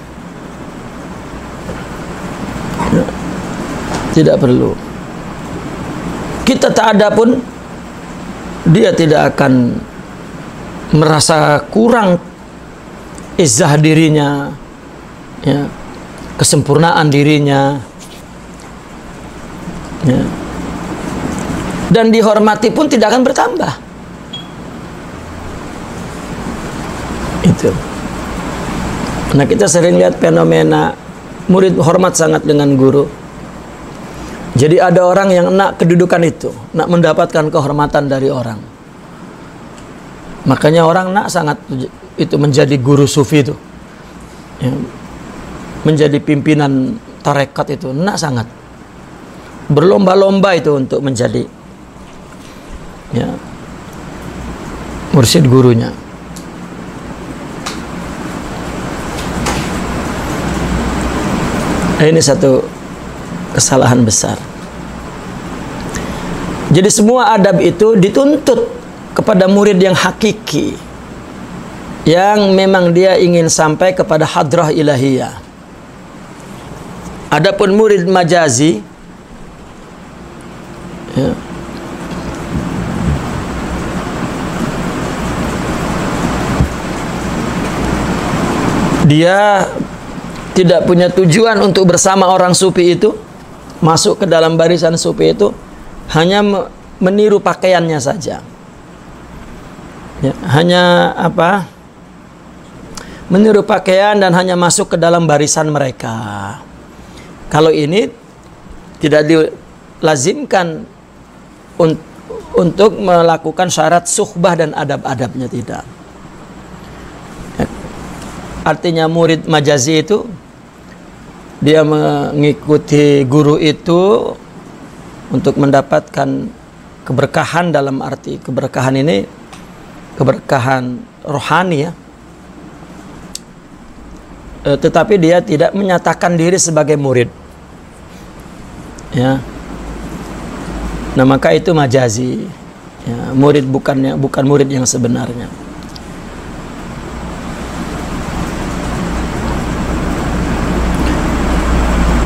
tidak perlu. Kita tak ada pun dia tidak akan merasa kurang izzah dirinya, ya, kesempurnaan dirinya, ya. Dan dihormati pun tidak akan bertambah. Itu. Nah, kita sering lihat fenomena murid hormat sangat dengan guru. Jadi ada orang yang nak kedudukan itu, nak mendapatkan kehormatan dari orang. Makanya orang nak sangat itu menjadi guru sufi itu, ya, menjadi pimpinan tarekat itu, nak sangat berlomba-lomba itu untuk menjadi, ya, mursyid gurunya. Nah, ini satu kesalahan besar. Jadi semua adab itu dituntut kepada murid yang hakiki, yang memang dia ingin sampai kepada hadrah ilahiyah. Adapun murid majazi, ya, dia tidak punya tujuan untuk bersama orang sufi itu, masuk ke dalam barisan sufi itu hanya meniru pakaiannya saja, ya, hanya meniru pakaian dan hanya masuk ke dalam barisan mereka. Kalau ini tidak dilazimkan untuk melakukan syarat suhbah dan adab-adabnya, tidak. Ya. Artinya murid majazi itu dia mengikuti guru itu untuk mendapatkan keberkahan, dalam arti keberkahan ini keberkahan rohani, ya. Tetapi dia tidak menyatakan diri sebagai murid, ya. Nah, maka itu majazi, ya, murid bukan murid yang sebenarnya.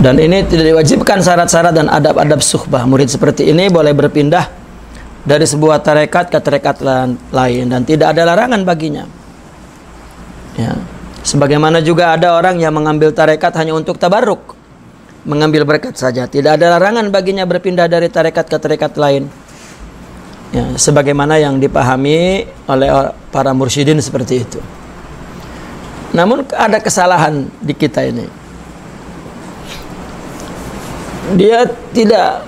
Dan ini tidak diwajibkan syarat-syarat dan adab-adab suhbah. Murid seperti ini boleh berpindah dari sebuah tarekat ke tarekat lain dan tidak ada larangan baginya, ya. Sebagaimana juga ada orang yang mengambil tarekat hanya untuk tabarruk, mengambil berkat saja. Tidak ada larangan baginya berpindah dari tarekat ke tarekat lain. Ya, sebagaimana yang dipahami oleh para mursyidin seperti itu. Namun ada kesalahan di kita ini. Dia tidak,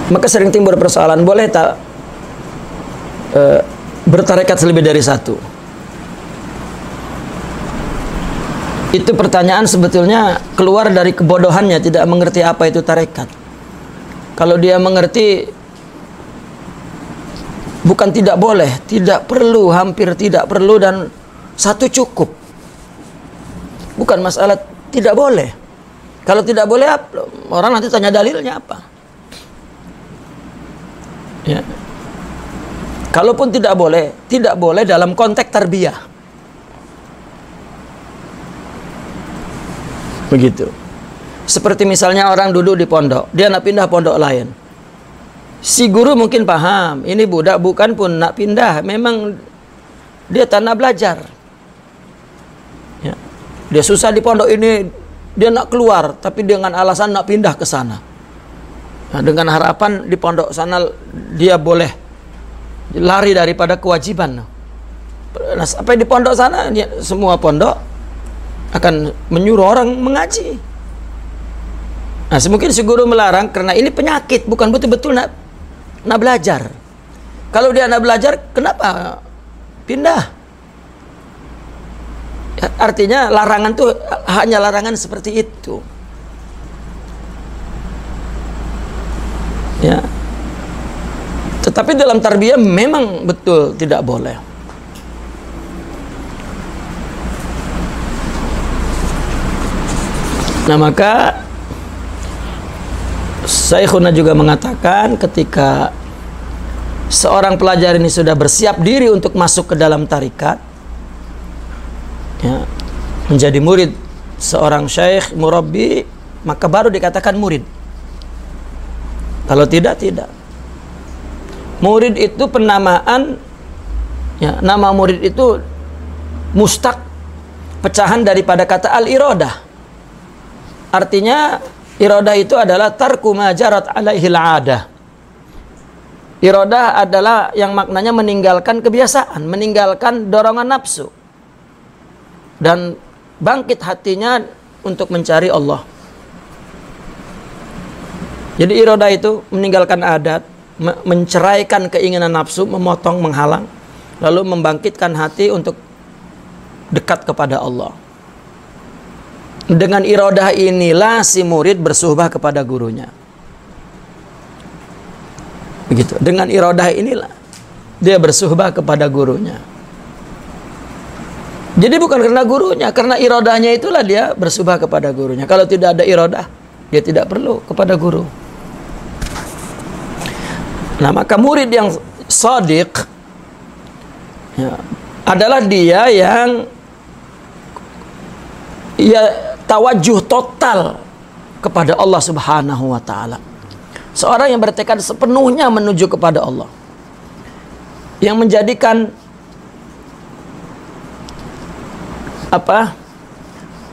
maka sering timbul persoalan, boleh tak bertarekat lebih dari satu? Itu pertanyaan sebetulnya keluar dari kebodohannya, tidak mengerti apa itu tarekat. Kalau dia mengerti, bukan tidak boleh, tidak perlu, hampir tidak perlu, dan satu cukup. Bukan masalah tidak boleh. Kalau tidak boleh, orang nanti tanya dalilnya apa. Ya. Kalaupun tidak boleh dalam konteks tarbiyah. Begitu. Seperti misalnya orang duduk di pondok, dia nak pindah pondok lain. Si guru mungkin paham, ini budak bukan pun nak pindah, memang dia tak nak belajar. Ya. Dia susah di pondok ini, dia nak keluar, tapi dengan alasan nak pindah ke sana. Nah, dengan harapan di pondok sana dia boleh lari daripada kewajiban. Nah, sampai di pondok sana, semua pondok akan menyuruh orang mengaji. Nah, mungkin si guru melarang karena ini penyakit, bukan betul-betul nak belajar. Kalau dia nak belajar, kenapa pindah? Ya, artinya larangan tuh hanya larangan seperti itu. Ya. Tetapi dalam tarbiyah memang betul tidak boleh. Nah, maka Syekhuna juga mengatakan ketika seorang pelajar ini sudah bersiap diri untuk masuk ke dalam tarikat, ya, menjadi murid seorang syekh, murabbi, maka baru dikatakan murid. Kalau tidak, tidak. Murid itu penamaan, ya, nama murid itu mustaq, pecahan daripada kata al-iradah. Artinya iradah itu adalah tarku ma jarat alaihi al-'adah. Iradah adalah yang maknanya meninggalkan kebiasaan, meninggalkan dorongan nafsu, dan bangkit hatinya untuk mencari Allah. Jadi iradah itu meninggalkan adat, menceraikan keinginan nafsu, memotong, menghalang, lalu membangkitkan hati untuk dekat kepada Allah. Dengan iradah inilah si murid bersuhbah kepada gurunya. Begitu. Dengan iradah inilah dia bersuhbah kepada gurunya. Jadi bukan karena gurunya, karena iradahnya itulah dia bersuhbah kepada gurunya. Kalau tidak ada iradah, dia tidak perlu kepada guru. Nah, maka murid yang shadiq, ya, adalah dia yang tawajuh total kepada Allah Subhanahu wa ta'ala. Seorang yang bertekad sepenuhnya menuju kepada Allah, yang menjadikan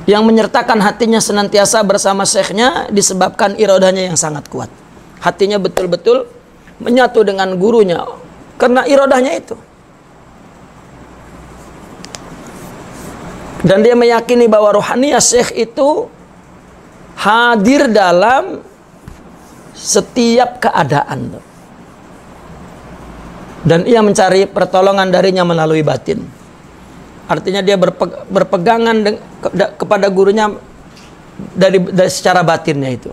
yang menyertakan hatinya senantiasa bersama syekhnya disebabkan iradahnya yang sangat kuat. Hatinya betul-betul menyatu dengan gurunya karena iradahnya itu. Dan dia meyakini bahwa rohaniyah syekh itu hadir dalam setiap keadaan. Dan ia mencari pertolongan darinya melalui batin. Artinya dia berpegangan kepada gurunya dari secara batinnya itu.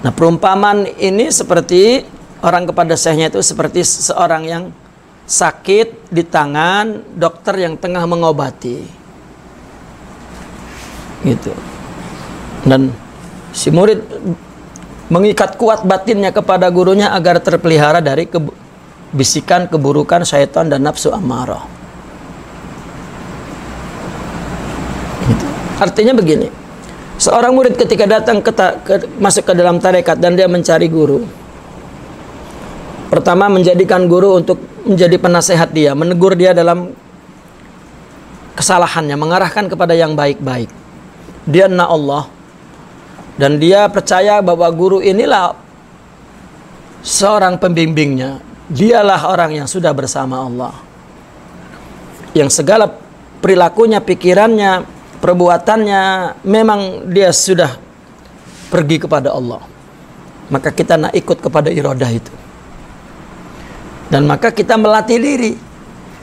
Nah, perumpamaan ini seperti orang kepada syekhnya itu seperti seorang yang sakit di tangan dokter yang tengah mengobati, gitu. Dan si murid mengikat kuat batinnya kepada gurunya agar terpelihara dari bisikan keburukan syaitan dan nafsu amarah. Gitu. Artinya begini, seorang murid ketika datang masuk ke dalam tarekat dan dia mencari guru, pertama menjadikan guru untuk menjadi penasehat dia, menegur dia dalam kesalahannya, mengarahkan kepada yang baik-baik. dia kenal Allah, dan dia percaya bahwa guru inilah seorang pembimbingnya, dialah orang yang sudah bersama Allah, yang segala perilakunya, pikirannya, perbuatannya memang dia sudah pergi kepada Allah. Maka kita nak ikut kepada iradah itu, dan maka kita melatih diri,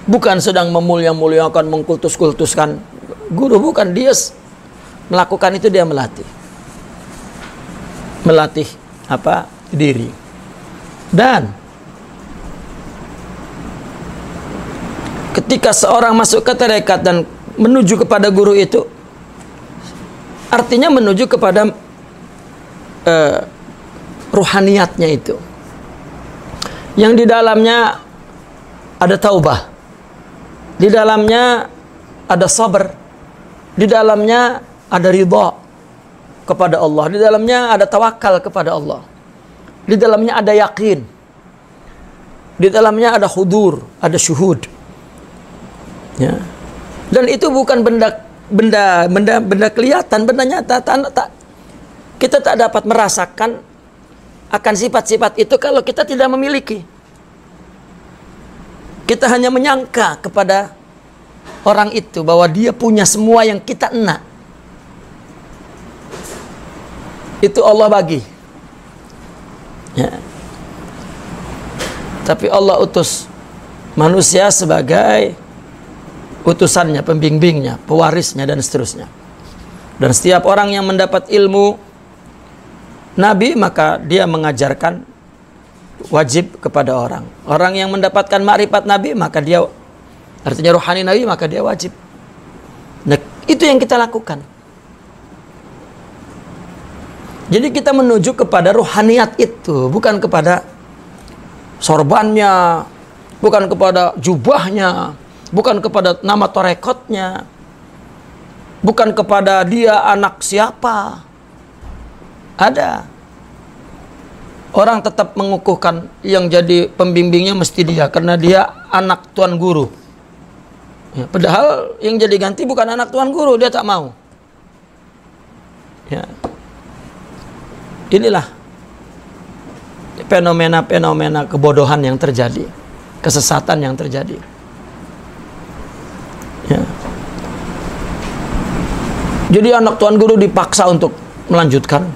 bukan sedang memulia-muliakan, mengkultus-kultuskan guru, bukan. Dia melakukan itu, dia melatih apa? Diri. Dan ketika seorang masuk ke tarekat dan menuju kepada guru itu, artinya menuju kepada ruhaniyatnya itu, yang di dalamnya ada taubah, di dalamnya ada sabar, di dalamnya ada ridha kepada Allah, di dalamnya ada tawakal kepada Allah, di dalamnya ada yakin, di dalamnya ada hudur, ada syuhud, ya. Dan itu bukan benda kelihatan, benda nyata. Kita tak dapat merasakan akan sifat-sifat itu kalau kita tidak memiliki. Kita hanya menyangka kepada orang itu bahwa dia punya semua yang kita enak. Itu Allah bagi, ya. Tapi Allah utus manusia sebagai utusannya, pembimbingnya, pewarisnya, dan seterusnya. Dan setiap orang yang mendapat ilmu Nabi, maka dia mengajarkan wajib kepada orang. Orang yang mendapatkan makrifat Nabi, maka dia, artinya rohani Nabi, maka dia wajib. Nah, itu yang kita lakukan. Jadi kita menuju kepada ruhaniyat itu, bukan kepada sorbannya, bukan kepada jubahnya, bukan kepada nama torekotnya, bukan kepada dia anak siapa. Ada orang tetap mengukuhkan yang jadi pembimbingnya mesti dia, karena dia anak tuan guru, ya, padahal yang jadi ganti bukan anak tuan guru, dia tak mau, ya. Inilah fenomena-fenomena kebodohan yang terjadi, kesesatan yang terjadi, ya. Jadi anak tuan guru dipaksa untuk melanjutkan,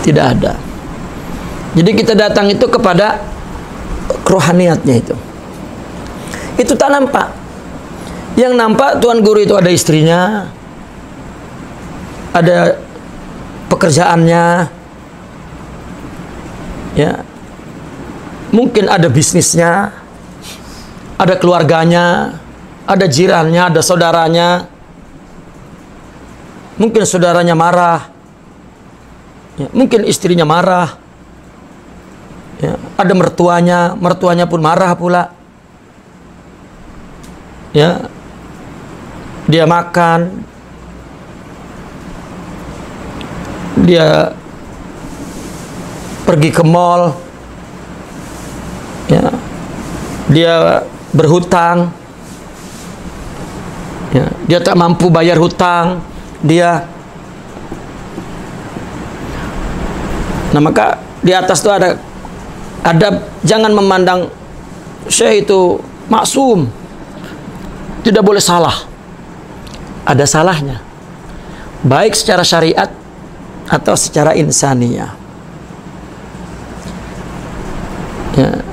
tidak ada. Jadi kita datang itu kepada rohaniatnya itu tak nampak. Yang nampak tuan guru itu ada istrinya, ada pekerjaannya, ya, mungkin ada bisnisnya, ada keluarganya, ada jirannya, ada saudaranya. Mungkin saudaranya marah, ya, mungkin istrinya marah, ya, ada mertuanya pun marah pula, ya. Dia makan, dia pergi ke mall, ya, dia berhutang, ya, dia tak mampu bayar hutang dia. Nah, maka di atas itu ada jangan memandang syekh itu maksum, tidak boleh salah. Ada salahnya, baik secara syariat atau secara insaniyah, ya.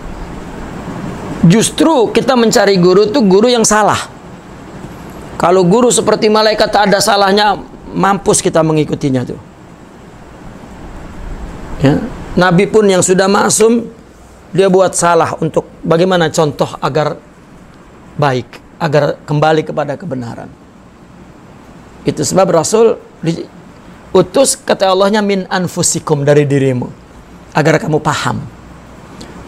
Justru kita mencari guru itu guru yang salah. Kalau guru seperti malaikat tak ada salahnya, mampus kita mengikutinya tuh, ya. Nabi pun yang sudah maksum, dia buat salah untuk bagaimana contoh agar baik, agar kembali kepada kebenaran. Itu sebab Rasul diutus, kata Allahnya, min anfusikum, dari dirimu, agar kamu paham.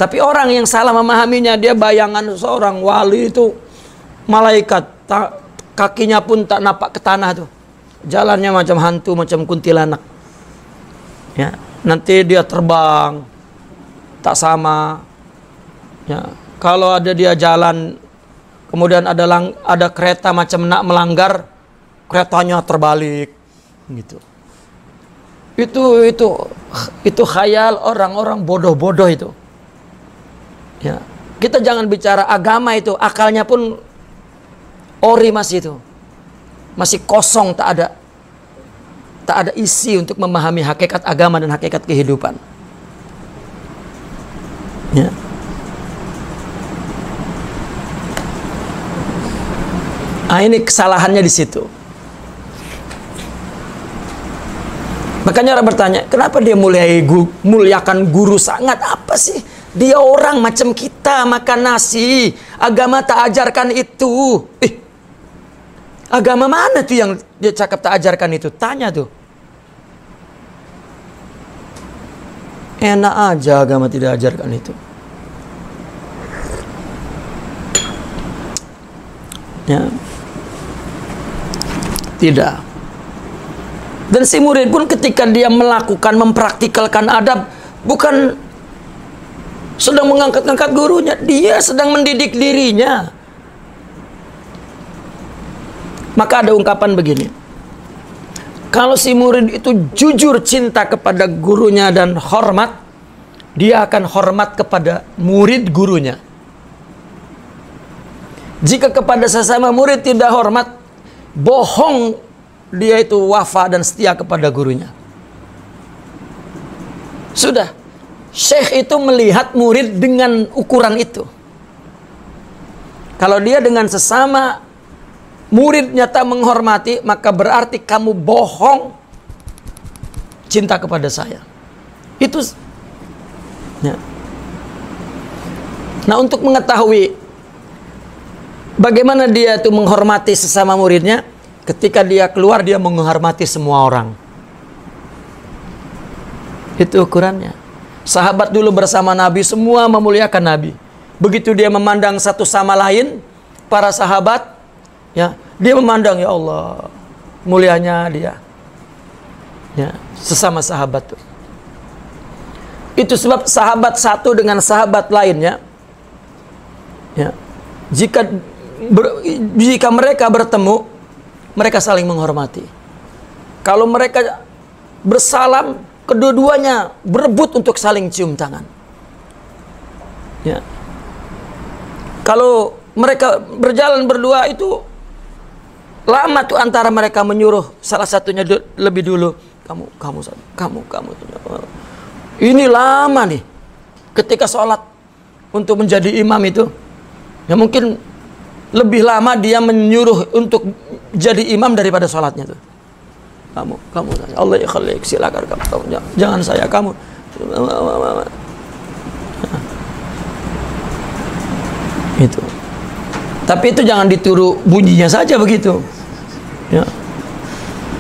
Tapi orang yang salah memahaminya, dia bayangan seorang wali itu malaikat, kakinya pun tak napak ke tanah tuh, jalannya macam hantu, macam kuntilanak, ya. Nanti dia terbang tak sama, ya. Kalau ada dia jalan kemudian ada kereta macam nak melanggar, keretanya terbalik, gitu. Itu khayal orang-orang bodoh-bodoh itu. Ya, kita jangan bicara agama itu, akalnya pun ori masih itu, masih kosong, tak ada isi untuk memahami hakikat agama dan hakikat kehidupan. Ya. Nah, ini kesalahannya di situ. Makanya orang bertanya, kenapa dia muliakan guru sangat? Apa sih? Dia orang macam kita, makan nasi. Agama tak ajarkan itu. Agama mana tuh yang dia cakap tak ajarkan itu? Tanya tuh. Enak aja agama tidak ajarkan itu. Ya. Tidak. Dan si murid pun ketika dia melakukan, mempraktikalkan adab, bukan sedang mengangkat-angkat gurunya, dia sedang mendidik dirinya. Maka ada ungkapan begini, kalau si murid itu jujur cinta kepada gurunya dan hormat, dia akan hormat kepada murid gurunya. Jika kepada sesama murid tidak hormat, bohong, dia itu wafa dan setia kepada gurunya. Sudah, syekh itu melihat murid dengan ukuran itu. Kalau dia dengan sesama muridnya tak menghormati, maka berarti kamu bohong cinta kepada saya. Itu ya. Nah, untuk mengetahui bagaimana dia itu menghormati sesama muridnya, ketika dia keluar, dia menghormati semua orang. Itu ukurannya. Sahabat dulu bersama Nabi, semua memuliakan Nabi. Begitu dia memandang satu sama lain, para sahabat, ya, dia memandang, ya Allah, mulianya dia. Ya, sesama sahabat tuh. Itu sebab sahabat satu dengan sahabat lainnya, ya, jika mereka bertemu, mereka saling menghormati. Kalau mereka bersalam, kedua-duanya berebut untuk saling cium tangan. Ya. Kalau mereka berjalan berdua, itu lama tuh antara mereka menyuruh salah satunya lebih dulu. Kamu. Ini lama nih. Ketika sholat untuk menjadi imam itu, ya mungkin lebih lama dia menyuruh untuk jadi imam daripada sholatnya tuh. Kamu Allah ya khalik, silakan kamu, jangan saya, kamu. Itu. Tapi itu jangan ditiru bunyinya saja begitu. Ya.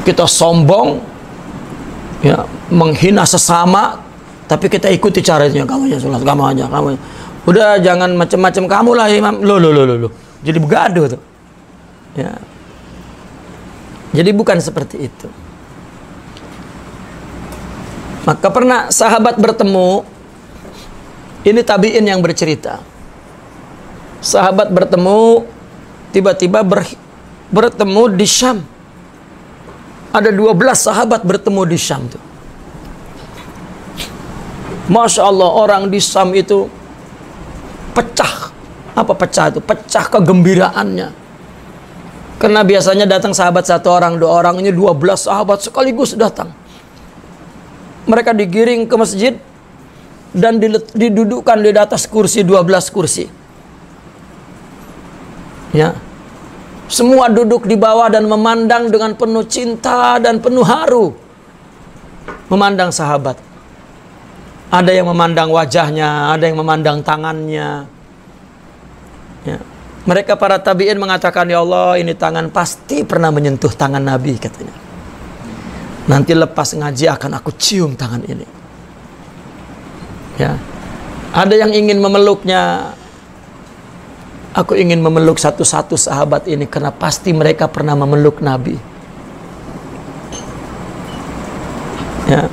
Kita sombong, ya, menghina sesama, tapi kita ikuti caranya. Kamu aja sholat, kamu aja. Udah jangan macam-macam kamu lah imam. Loh. Jadi begaduh tuh. Ya. Jadi bukan seperti itu. Maka pernah sahabat bertemu, ini tabi'in yang bercerita. Sahabat bertemu, tiba-tiba bertemu di Syam. Ada 12 sahabat bertemu di Syam tuh. Masya Allah, orang di Syam itu pecah. Apa pecah itu? Pecah kegembiraannya. Karena biasanya datang sahabat satu orang, dua orang, ini 12 sahabat sekaligus datang. Mereka digiring ke masjid dan didudukkan di atas kursi, 12 kursi. Ya. Semua duduk di bawah dan memandang dengan penuh cinta dan penuh haru. Memandang sahabat. Ada yang memandang wajahnya, ada yang memandang tangannya. Ya. Mereka para tabi'in mengatakan, ya Allah, ini tangan pasti pernah menyentuh tangan Nabi, katanya. Nanti lepas ngaji akan aku cium tangan ini. Ya. Ada yang ingin memeluknya. Aku ingin memeluk satu-satu sahabat ini karena pasti mereka pernah memeluk Nabi. Ya.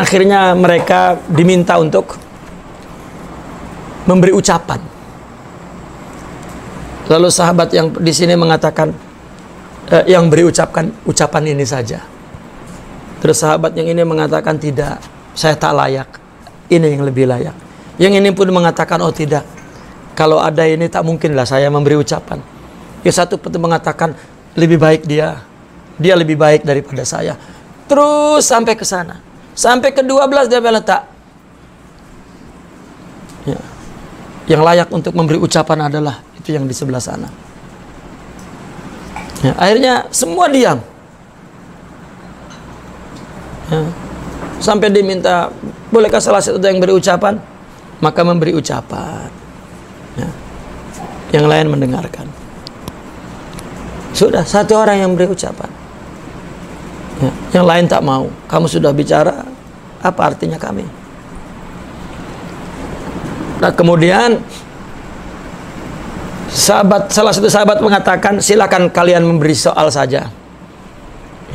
Akhirnya mereka diminta untuk memberi ucapan. Lalu sahabat yang di sini mengatakan, yang beri ucapan ini saja. Terus sahabat yang ini mengatakan, tidak, saya tak layak. Ini yang lebih layak. Yang ini pun mengatakan, oh tidak, kalau ada ini tak mungkinlah saya memberi ucapan. Yang satu pun mengatakan, lebih baik dia lebih baik daripada saya. Terus sampai ke sana. Sampai ke-12 dia bilang, tak. Ya. Yang layak untuk memberi ucapan adalah itu yang di sebelah sana. Ya, akhirnya semua diam. Ya. Sampai diminta, bolehkah salah satu yang beri ucapan? Maka memberi ucapan. Ya. Yang lain mendengarkan. Sudah, satu orang yang beri ucapan. Ya. Yang lain tak mau. Kamu sudah bicara, apa artinya kami? Nah, kemudian salah satu sahabat mengatakan, silakan kalian memberi soal saja.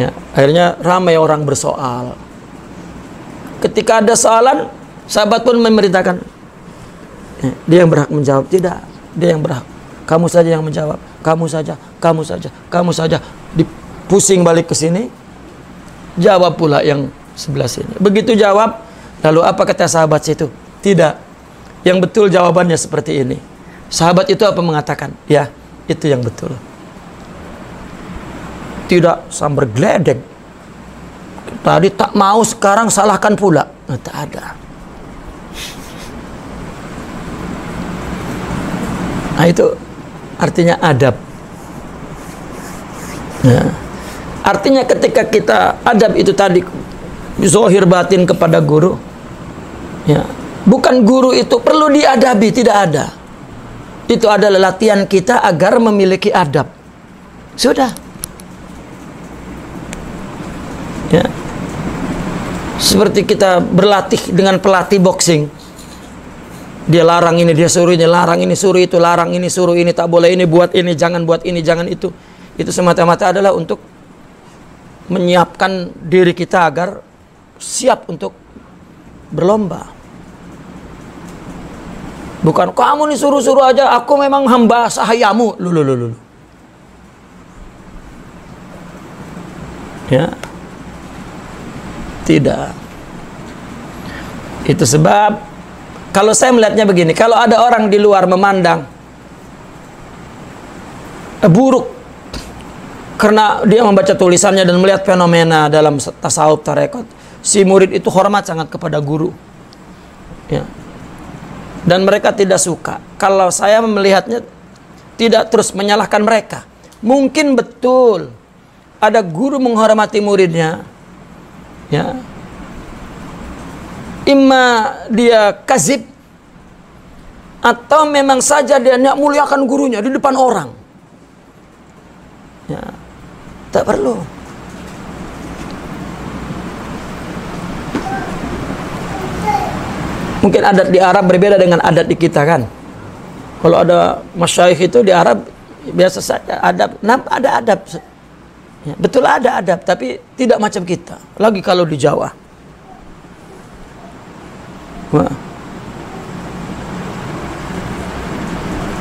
Ya, akhirnya ramai orang bersoal. Ketika ada soalan, sahabat pun memerintahkan, ya, dia yang berhak menjawab. Tidak, dia yang berhak. Kamu saja yang menjawab. Kamu saja, kamu saja, kamu saja. Dipusing balik ke sini, jawab pula yang sebelah sini. Begitu jawab, lalu apa kata sahabat itu? Tidak. Yang betul jawabannya seperti ini. Sahabat itu apa mengatakan? Ya, itu yang betul. Tidak sambar geledek. Tadi tak mau, sekarang salahkan pula. Nah, tak ada. Nah, itu artinya adab. Ya. Artinya ketika kita adab itu tadi, zahir batin kepada guru. Ya. Bukan guru itu perlu diadabi, tidak ada. Itu adalah latihan kita agar memiliki adab. Sudah. Ya. Seperti kita berlatih dengan pelatih boxing. Dia larang ini, dia suruh ini, larang ini, suruh itu, larang ini, suruh ini, tak boleh ini, buat ini, jangan buat ini, jangan itu. Itu semata-mata adalah untuk menyiapkan diri kita agar siap untuk berlomba. Bukan kamu nih suruh-suruh aja, aku memang hamba sahayamu. Lulu. Ya. Tidak. Itu sebab kalau saya melihatnya begini, kalau ada orang di luar memandang buruk karena dia membaca tulisannya dan melihat fenomena dalam tasawuf tarekat, si murid itu hormat sangat kepada guru. Ya. Dan mereka tidak suka. Kalau saya melihatnya, tidak terus menyalahkan mereka. Mungkin betul ada guru menghormati muridnya, ya. Imma dia kazib, atau memang saja dia tidak muliakan gurunya di depan orang. Ya, tak perlu. Mungkin adat di Arab berbeda dengan adat di kita kan. Kalau ada masyayikh itu di Arab biasa saja adab, ada adab. Ya, betul ada adab, tapi tidak macam kita. Lagi kalau di Jawa. Wah.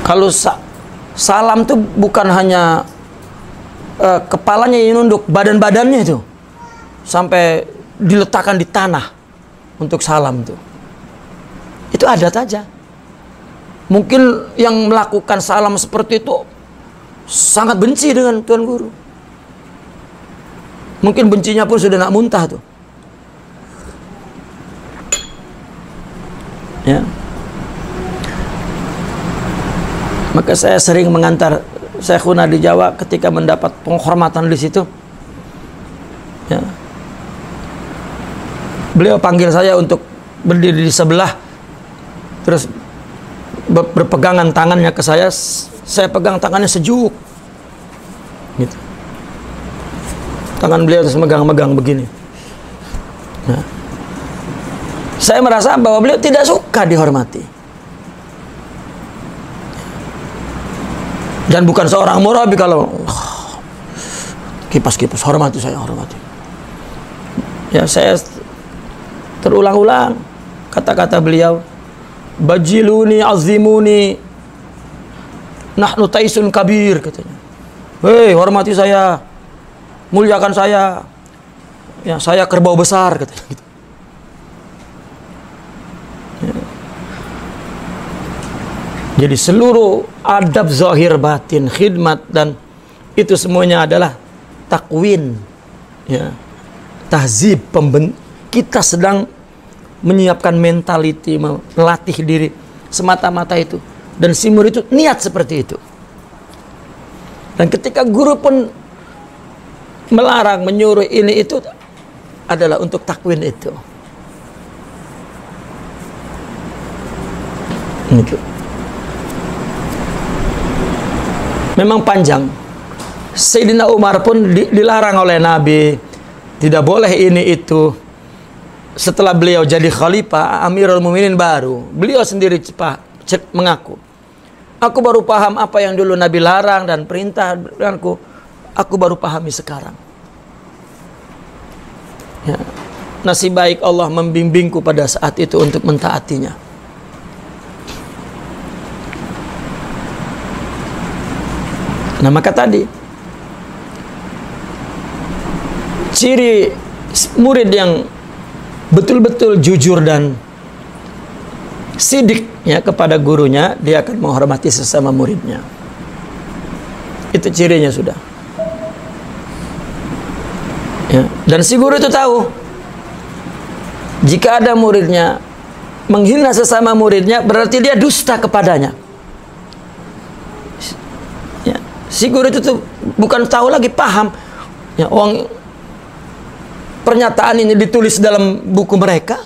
Kalau salam tuh bukan hanya kepalanya yang nunduk, badan-badannya itu sampai diletakkan di tanah untuk salam tuh. Itu adat aja. Mungkin yang melakukan salam seperti itu sangat benci dengan Tuan Guru. Mungkin bencinya pun sudah nak muntah tuh. Ya. Maka saya sering mengantar Syekhuna di Jawa ketika mendapat penghormatan di situ. Ya. Beliau panggil saya untuk berdiri di sebelah. Terus berpegangan tangannya ke saya pegang tangannya sejuk, gitu. Tangan beliau terus megang-megang begini. Nah, saya merasa bahwa beliau tidak suka dihormati. Dan bukan seorang murabi kalau kipas-kipas hormati, saya hormati. Ya, saya terulang-ulang kata-kata beliau. Bajiluni azimuni, Nahnu taisun kabir katanya. Hei, hormati saya, muliakan saya. Ya, saya kerbau besar katanya gitu. Ya. Jadi seluruh adab zahir batin, khidmat dan itu semuanya adalah takwin, ya, tahzib, kita sedang menyiapkan mentality, melatih diri semata-mata itu. Dan si murid itu niat seperti itu. Dan ketika guru pun melarang, menyuruh ini itu adalah untuk takwin itu. Itu. Memang panjang. Sayyidina Umar pun dilarang oleh Nabi, tidak boleh ini itu. Setelah beliau jadi khalifah, Amirul Mukminin baru, beliau sendiri mengaku, aku baru paham apa yang dulu Nabi larang dan perintah aku baru pahami sekarang. Ya. Nasib baik Allah membimbingku pada saat itu untuk mentaatinya. Nah, maka tadi ciri murid yang betul-betul jujur dan sidik ya kepada gurunya, dia akan menghormati sesama muridnya. Itu cirinya sudah. Ya. Dan si guru itu tahu, jika ada muridnya menghina sesama muridnya, berarti dia dusta kepadanya. Ya. Si guru itu tuh bukan tahu lagi, paham. Ya, pernyataan ini ditulis dalam buku mereka.